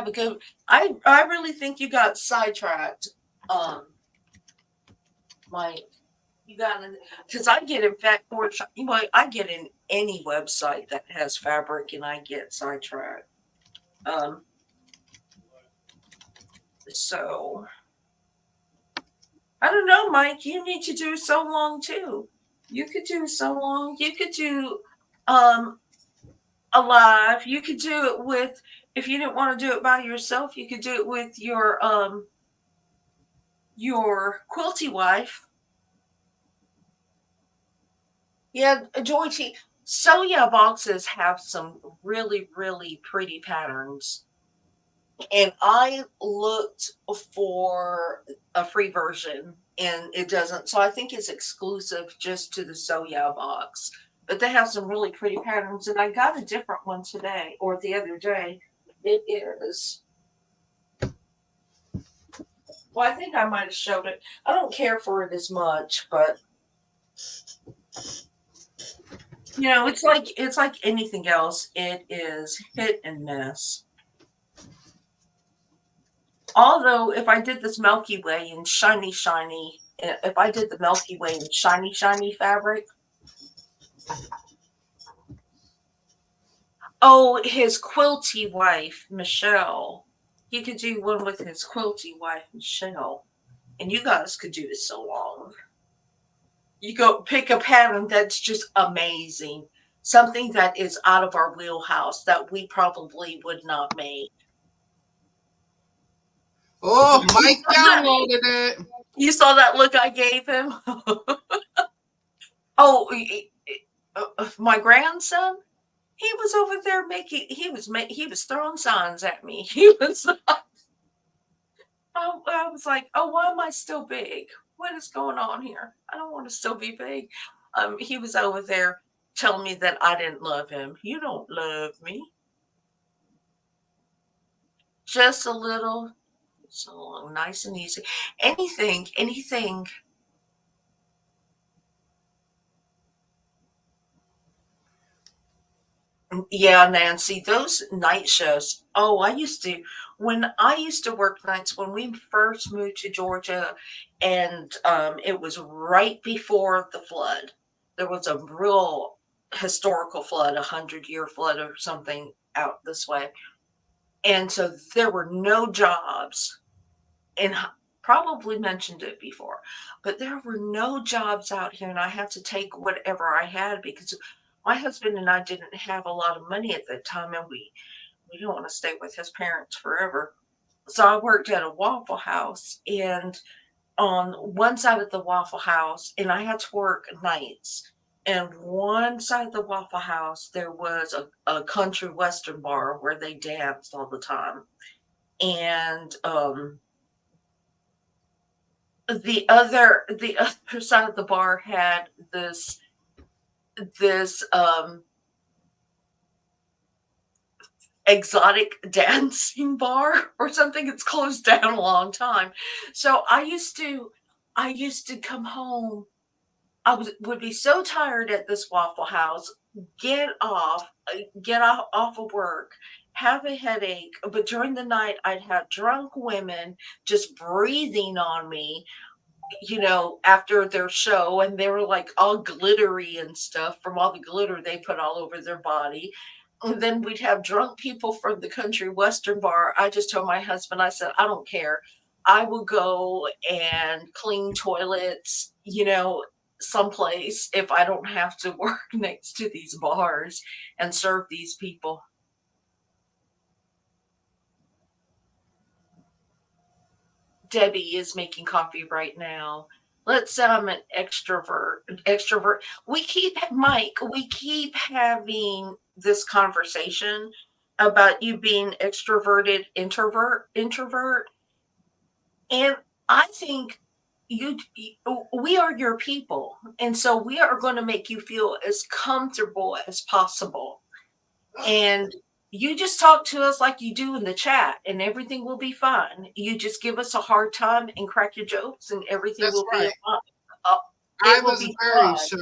really think you got sidetracked. Mike, you got it because I get in fact more. I get in any website that has fabric, and I get sidetracked. So I don't know, Mike. You need to do so long too. You could do so long. You could do a live. You could do it with, if you didn't want to do it by yourself, you could do it with your quilty wife. Yeah, Joy T. Soya boxes have some really, really pretty patterns. And I looked for a free version and it doesn't. So I think it's exclusive just to the Soya box. But they have some really pretty patterns. And I got a different one today or the other day. It is. Well, I think I might have showed it. I don't care for it as much, but it's like anything else. It is hit and miss. Although if I did this Milky Way in shiny, if I did the Milky Way in shiny fabric. Oh, his quilty wife, Michelle. He could do one with his quilty wife, Michelle. And you guys could do this so long. You go pick a pattern that's just amazing. Something that is out of our wheelhouse that we probably would not make. Oh, Mike downloaded it. You saw that look I gave him? Oh, my grandson? He was over there he was throwing signs at me. I was like, oh, why am I still big? What is going on here? I don't want to still be big. He was over there telling me that I didn't love him. You don't love me. Just a little, so nice and easy. Anything. Yeah, Nancy, those night shifts. Oh, when I used to work nights when we first moved to Georgia, and it was right before the flood. There was a real historical flood, 100-year flood or something out this way. And so there were no jobs, and probably mentioned it before, but there were no jobs out here, and I had to take whatever I had because my husband and I didn't have a lot of money at that time, and We don't want to stay with his parents forever. So I worked at a Waffle House, and on one side of the Waffle House, and I had to work nights. And one side of the Waffle House, there was a country western bar where they danced all the time. And the other side of the bar had this exotic dancing bar or something. It's closed down a long time. So I used to come home. I would be so tired at this Waffle House, get off of work, have a headache, but during the night I'd have drunk women just breathing on me, after their show, and they were like all glittery and stuff from all the glitter they put all over their body. And then we'd have drunk people from the country western bar. I just told my husband, I said, I don't care. I will go and clean toilets, someplace if I don't have to work next to these bars and serve these people. Debbie is making coffee right now. Let's say I'm an extrovert. Extrovert. We keep having this conversation about you being extroverted, introvert. And I think we are your people. And so we are going to make you feel as comfortable as possible. And you just talk to us like you do in the chat, and everything will be fine. You just give us a hard time and crack your jokes, and everything That's will be right. fine. Uh, I it will was be very fine. shy.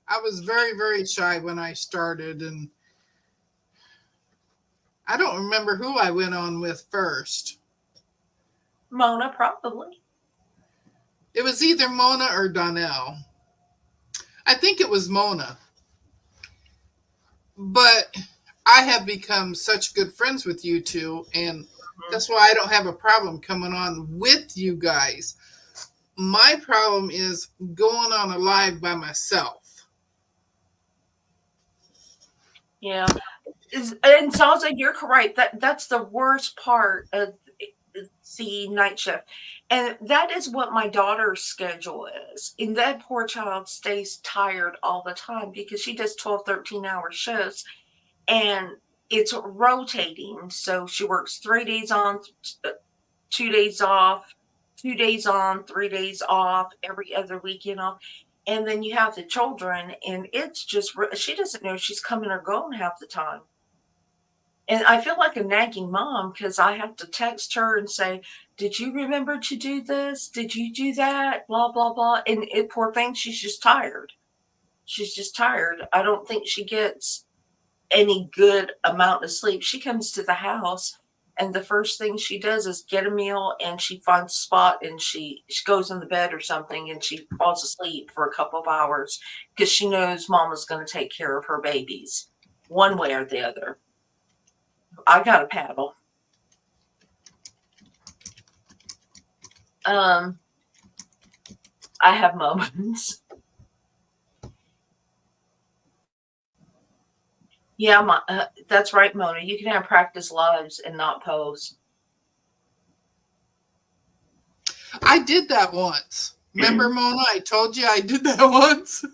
I was very, very shy when I started, and I don't remember who I went on with first. Mona, probably. It was either Mona or Donnell. I think it was Mona, but I have become such good friends with you two, and Mhm. that's why I don't have a problem coming on with you guys. My problem is going on a live by myself. Yeah. And Salsa, you're correct. That's the worst part of the night shift. And that is what my daughter's schedule is. And that poor child stays tired all the time because she does 12, 13-hour shifts, and it's rotating. So she works 3 days on, 2 days off, 2 days on, 3 days off, every other weekend off. And then you have the children, and it's just, she doesn't know if she's coming or going half the time. And I feel like a nagging mom because I have to text her and say, "Did you remember to do this? Did you do that? Blah, blah, blah." And poor thing, she's just tired. She's just tired. I don't think she gets any good amount of sleep. She comes to the house, and the first thing she does is get a meal, and she finds a spot, and she goes in the bed or something, and she falls asleep for a couple of hours because she knows mama's going to take care of her babies one way or the other. I got a paddle. Um, I have moments. Yeah, that's right, Mona. You can have practice lives and not pose. I did that once. Remember, Mona? I told you I did that once,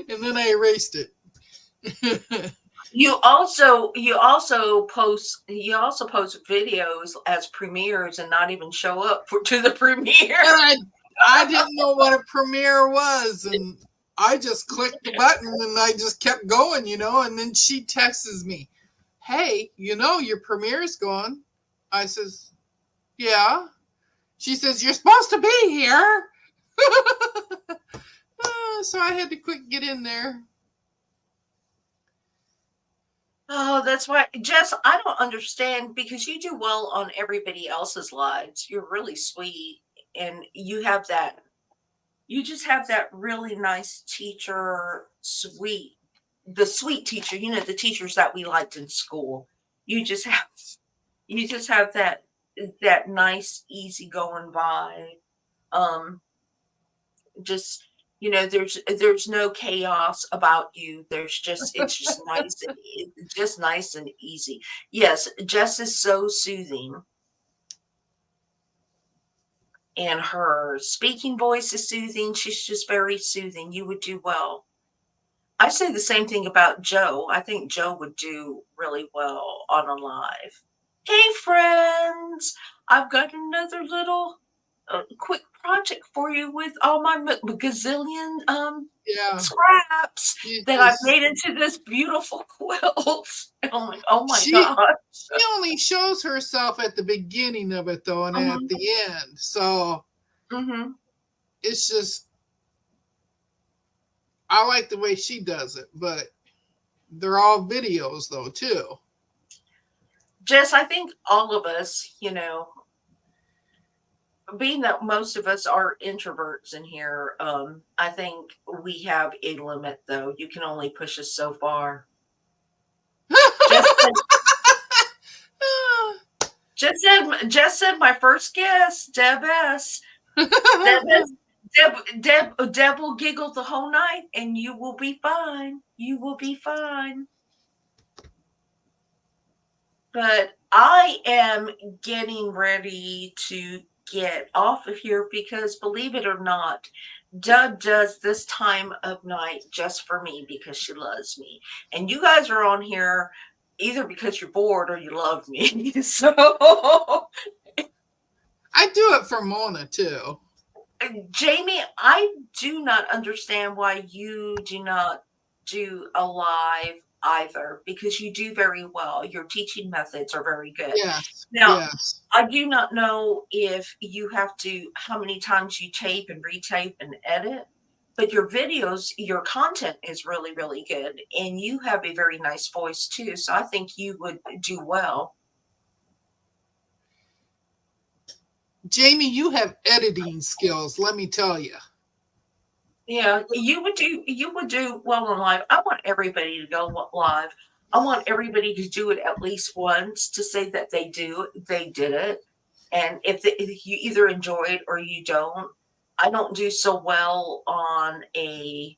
and then I erased it. You also post videos as premieres and not even show up to the premiere. And I didn't know what a premiere was, and I just clicked the button and I just kept going, and then she texts me, "Hey, your premiere's going." I says, "Yeah." She says, "You're supposed to be here." So I had to quick get in there. Oh, that's why, Jess, I don't understand because you do well on everybody else's lives. You're really sweet, and you just have that really nice teacher, the sweet teacher, the teachers that we liked in school. You just have you just have that nice, easygoing vibe. Um, just There's no chaos about you. It's just nice, just nice and easy. Yes, Jess is so soothing, and her speaking voice is soothing. She's just very soothing. You would do well. I say the same thing about Joe. I think Joe would do really well on a live. Hey, friends! I've got another little quick project for you with all my gazillion Yeah. scraps You that I've just made into this beautiful quilt. And I'm like, oh my she god. she only shows herself at the beginning of it though, and at Hmm. the end. So Hmm. it's just I like the way she does it, but they're all videos though too. Jess, I think all of us, being that most of us are introverts in here, I think we have a limit though. You can only push us so far. Just just said my first guest, Deb S. Deb S. Deb will giggle the whole night and you will be fine. You will be fine. But I am getting ready to get off of here because believe it or not, Dub does this time of night just for me because she loves me. And you guys are on here either because you're bored or you love me. So, I do it for Mona too. Jamie, I do not understand why you do not do a live either because you do very well. Your teaching methods are very good. Yes, Now, yes. I do not know if you have to, how many times you tape and retape and edit, but your videos, your content is really, really good. And you have a very nice voice too. So I think you would do well. Jamie, you have editing skills, let me tell you. Yeah, you would do well on live. I want everybody to go live. I want everybody to do it at least once to say that they did it. And if you either enjoy it or you don't, I don't do so well on a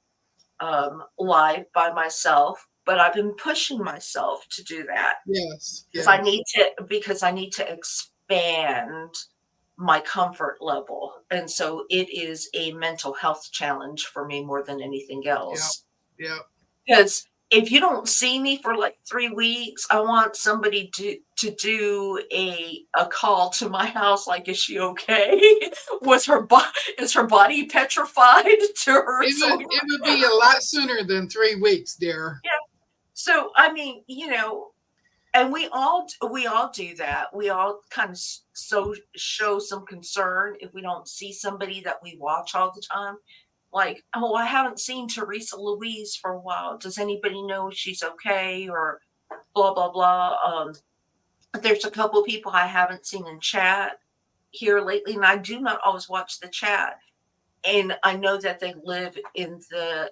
live by myself, but I've been pushing myself to do that Yes, because yes. I need to expand my comfort level. And so it is a mental health challenge for me more than anything Yep, else. yep. Because if you don't see me for like 3 weeks, I want somebody to do a call to my house. Like, is she okay? Was her is her body petrified to her? So It would be a lot sooner than 3 weeks, dear. yeah. So I mean, and we all do that. We all kind of show some concern if we don't see somebody that we watch all the time. Like, oh, I haven't seen Teresa Louise for a while. Does anybody know if she's okay or blah blah blah? There's a couple of people I haven't seen in chat here lately, and I do not always watch the chat. And I know that they live in the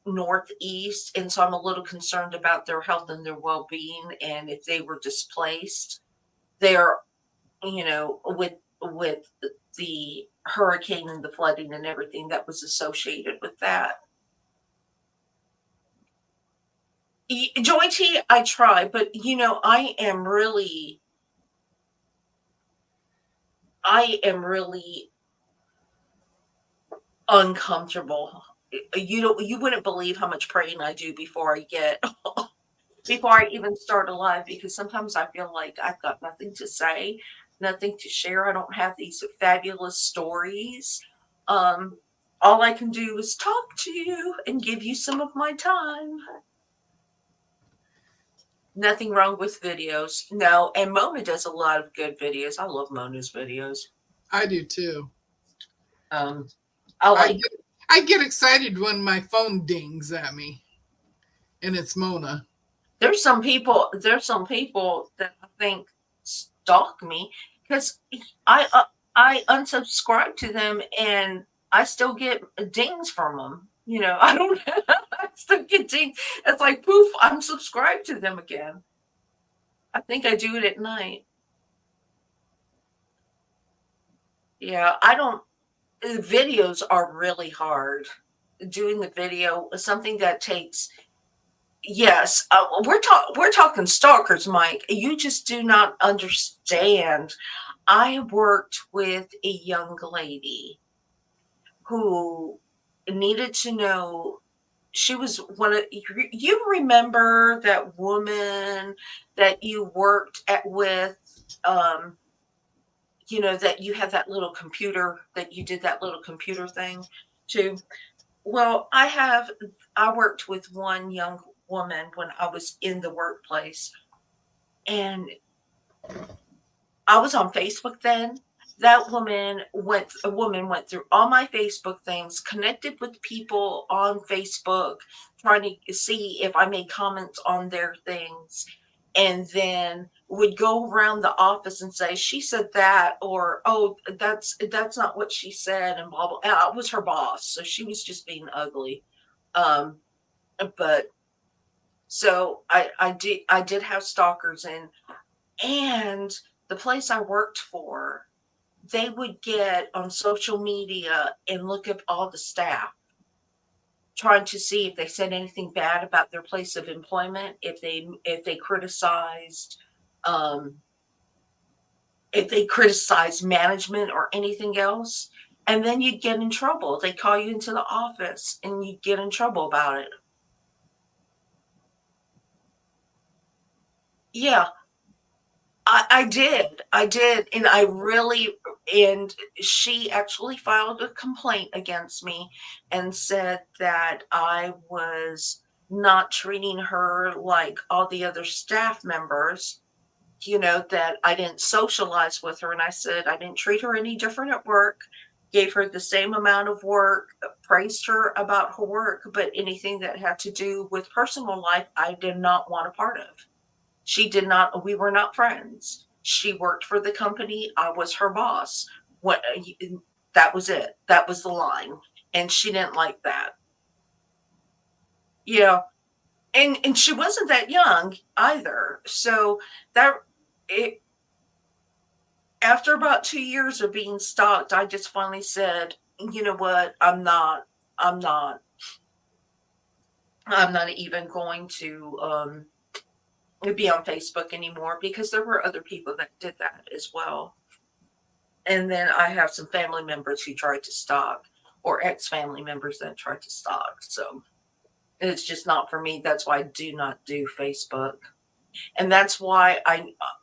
Northeast, and so I'm a little concerned about their health and their well-being, and if they were displaced, they're with the hurricane and the flooding and everything that was associated with that. Joy T, I try, but I am really uncomfortable. You wouldn't believe how much praying I do before I get before I even start a live because sometimes I feel like I've got nothing to say, nothing to share. I don't have these fabulous stories. Um, all I can do is talk to you and give you some of my time. Nothing wrong with videos. No, and Mona does a lot of good videos. I love Mona's videos. I do too. Um, I I like get I get excited when my phone dings at me and it's Mona. there's some people that I think stalk me because I unsubscribe to them and I still get dings from them. I don't. I still get dings. It's like poof, I'm subscribed to them again. I think I do it at night. Yeah, I don't. Videos are really hard. doing the video, something that takes yes, we're talking stalkers, Mike. You just do not understand. I worked with a young lady who needed to know she was one of you remember that woman that you worked at with, um, that you had that little computer that you did that little computer thing too? Well, I worked with one young woman when I was in the workplace, and I was on Facebook then. A woman went through all my Facebook things, connected with people on Facebook, trying to see if I made comments on their things, and then would go around the office and say, "She said that," or "Oh, that's not what she said," and blah blah. And I was her boss, so she was just being ugly. Um, but so I did have stalkers, and the place I worked for, they would get on social media and look up all the staff, trying to see if they said anything bad about their place of employment, if they criticized, um, if they criticized management or anything else, and then you'd get in trouble. They call you into the office and you'd get in trouble about it. Yeah, I did, and I really and she actually filed a complaint against me and said that I was not treating her like all the other staff members, that I didn't socialize with her, and I said I didn't treat her any different at work, gave her the same amount of work, praised her about her work, but anything that had to do with personal life, I did not want a part of. She did not We were not friends. She worked for the company, I was her boss. What that was it. That was the line, and she didn't like that. Yeah, and she wasn't that young either. So that it after about 2 years of being stalked, I just finally said, "You know what? I'm not I'm not even going to, be on Facebook anymore," because there were other people that did that as well. And then I have some family members who tried to stalk, or ex-family members that tried to stalk. So it's just not for me. That's why I do not do Facebook. And that's why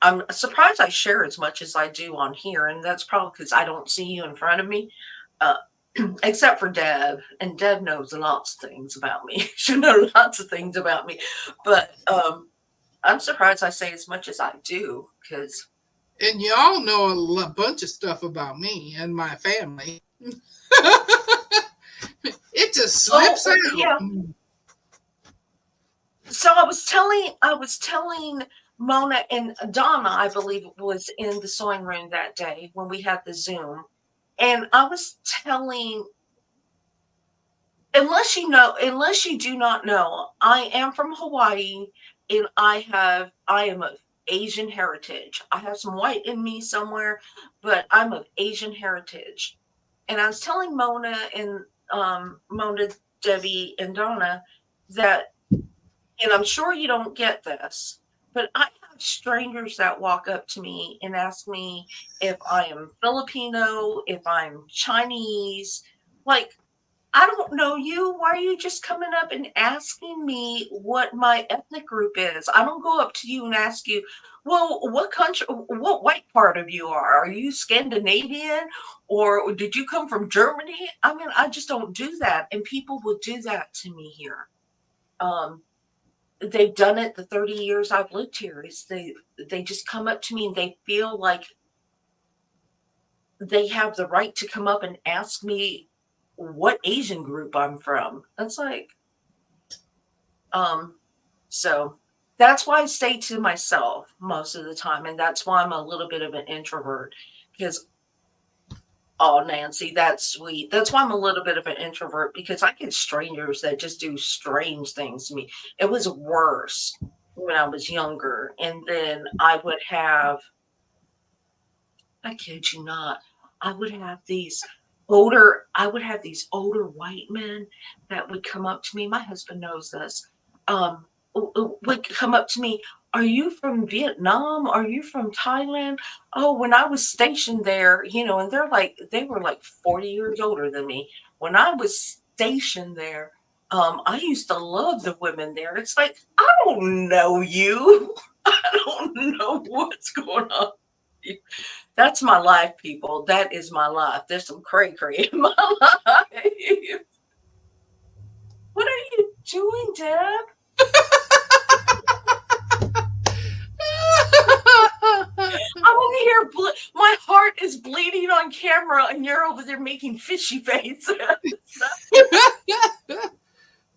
I'm surprised I share as much as I do on here. And that's probably because I don't see you in front of me. Uh, except for Deb, and Deb knows lots of things about me. She knows lots of things about me, but I'm surprised I say as much as I do because And y'all know bunch of stuff about me and my family. It just slips out. yeah. So I was telling Mona and Donna, I believe it was in the sewing room that day when we had the Zoom. And I was telling, unless you do not know, I am from Hawaii and I am of Asian heritage. I have some white in me somewhere, but I'm of Asian heritage. And I was telling Mona, Debbie, and Donna that, and I'm sure you don't get this, but I have strangers that walk up to me and ask me if I am Filipino, if I'm Chinese. Like, I don't know you. Why are you just coming up and asking me what my ethnic group is? I don't go up to you and ask you, well, what country, what white part of you are? Are you Scandinavian or did you come from Germany? I mean, I just don't do that. And people will do that to me here. Um, they've done it the 30 years I've lived here. Is they just come up to me and they feel like they have the right to come up and ask me what Asian group I'm from. That's like, um, so that's why I stay to myself most of the time, and that's why I'm a little bit of an introvert. Because oh, Nancy, that's sweet. That's why I'm a little bit of an introvert because I get strangers that just do strange things to me. It was worse when I was younger, and then I would have, I kid you not, I would have these. older I would have these older white men that would come up to me. My husband knows this. Would come up to me, "Are you from Vietnam? Are you from Thailand?" Oh, when I was stationed there, and they were like 40 years older than me. When I was stationed there, I used to love the women there. It's like, I don't know you. I don't know what's going on. That's my life, people. That is my life. There's some cray cray in my life. What are you doing, Deb? I'm over here. My heart is bleeding on camera, and you're over there making fishy faces.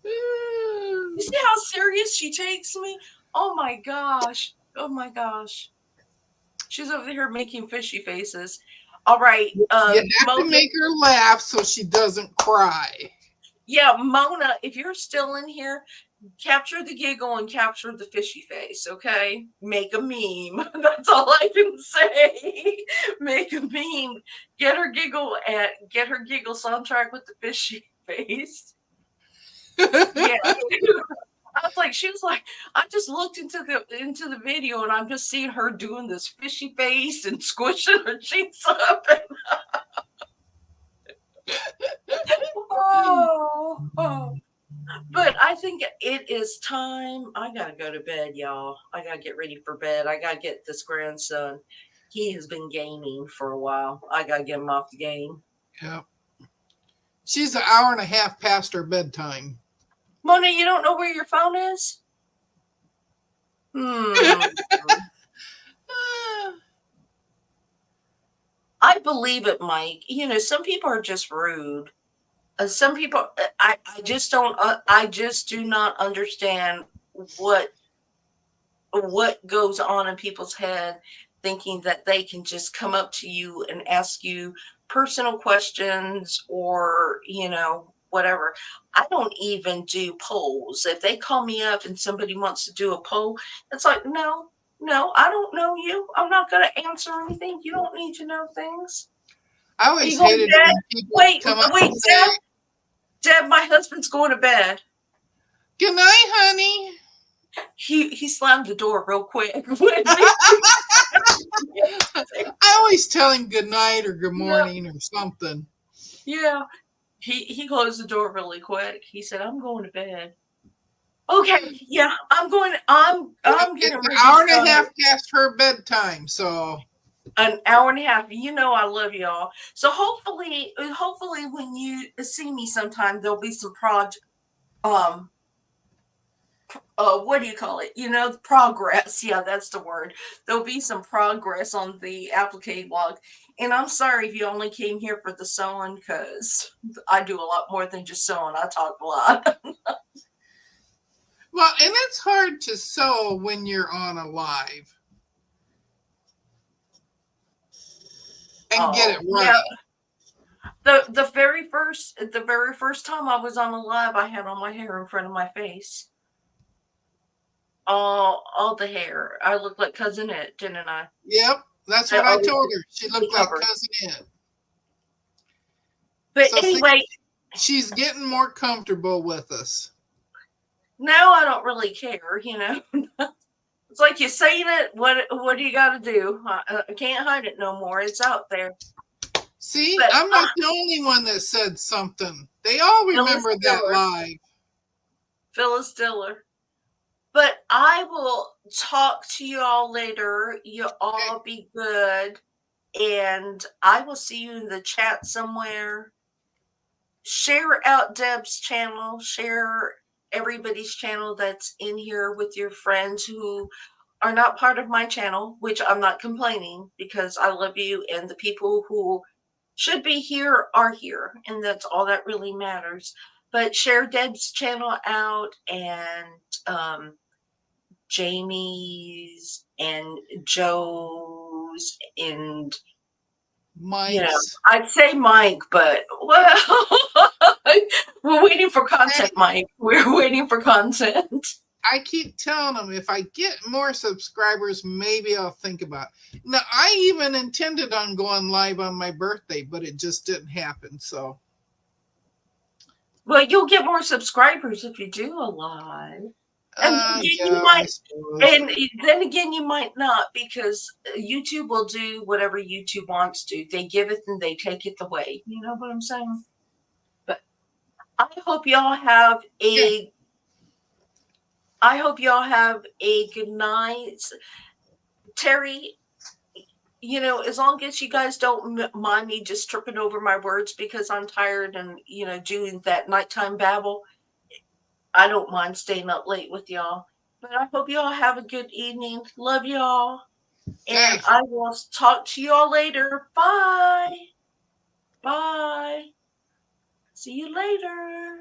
You see how serious she takes me? Oh my gosh. Oh my gosh. She's over here making fishy faces. All right. You have to make her laugh so she doesn't cry. Yeah, Mona, if you're still in here, capture the giggle and capture the fishy face, okay? Make a meme. That's all I can say. Make a meme. Get her giggle soundtrack with the fishy face. Yeah. She was like, I just looked into the video and I'm just seeing her doing this fishy face and squishing her cheeks up. Oh. But I think it is time. I gotta go to bed, y'all. I gotta get ready for bed. I gotta get this grandson. He has been gaming for a while. I gotta get him off the game. Yep. She's an hour and a half past her bedtime. Mona, you don't know where your phone is? I believe it, Mike. Some people are just rude. Some people, I just don't. I just do not understand what goes on in people's head, thinking that they can just come up to you and ask you personal questions or whatever. I don't even do polls. If they call me up and somebody wants to do a poll, it's like, no, I don't know you. I'm not going to answer anything. You don't need to know things. I always hated it when people come up and say, Deb, my husband's going to bed. Good night, honey. He slammed the door real quick. I always tell him good night or good morning or something. Yeah. He closed the door really quick. He said, I'm going to bed. Okay, yeah, I'm getting it's ready. An hour and a half past her bedtime, so an hour and a half. I love y'all. So hopefully when you see me sometime, there'll be some what do you call it? Progress. Yeah, that's the word. There'll be some progress on the applique blog. And I'm sorry if you only came here for the sewing, because I do a lot more than just sewing. I talk a lot. Well, and it's hard to sew when you're on a live and get it right. Yeah. The very first time I was on a live, I had all my hair in front of my face. All the hair. I looked like Cousin It, didn't I? Yep, that's what I told her. She looked like Cousin It. But anyway, she's getting more comfortable with us. Now I don't really care, It's like you're saying it. What do you got to do? I can't hide it no more. It's out there. See, but I'm not the only one that said something. They all remember that live. Phyllis Diller. But I will talk to you all later. You all be good. And I will see you in the chat somewhere. Share out Deb's channel. Share everybody's channel that's in here with your friends who are not part of my channel, which I'm not complaining, because I love you, and the people who should be here are here, and that's all that really matters. But share Deb's channel out, and Jamie's and Joe's and Mike's. I'd say Mike, but well, we're waiting for content, Mike. We're waiting for content. I keep telling them if I get more subscribers, maybe I'll think about it. Now, I even intended on going live on my birthday, but it just didn't happen. So, Well, you'll get more subscribers if you do a live. And then again, you yeah, I might, suppose. and then again, you might not, because YouTube will do whatever YouTube wants to. They give it and they take it away. You know what I'm saying? But I hope y'all have Okay. a. I hope y'all have a good night, Terry. You know, as long as you guys don't mind me just tripping over my words because I'm tired and doing that nighttime babble. I don't mind staying up late with y'all. But I hope y'all have a good evening. Love y'all. And Okay. I will talk to y'all later. Bye. Bye. See you later.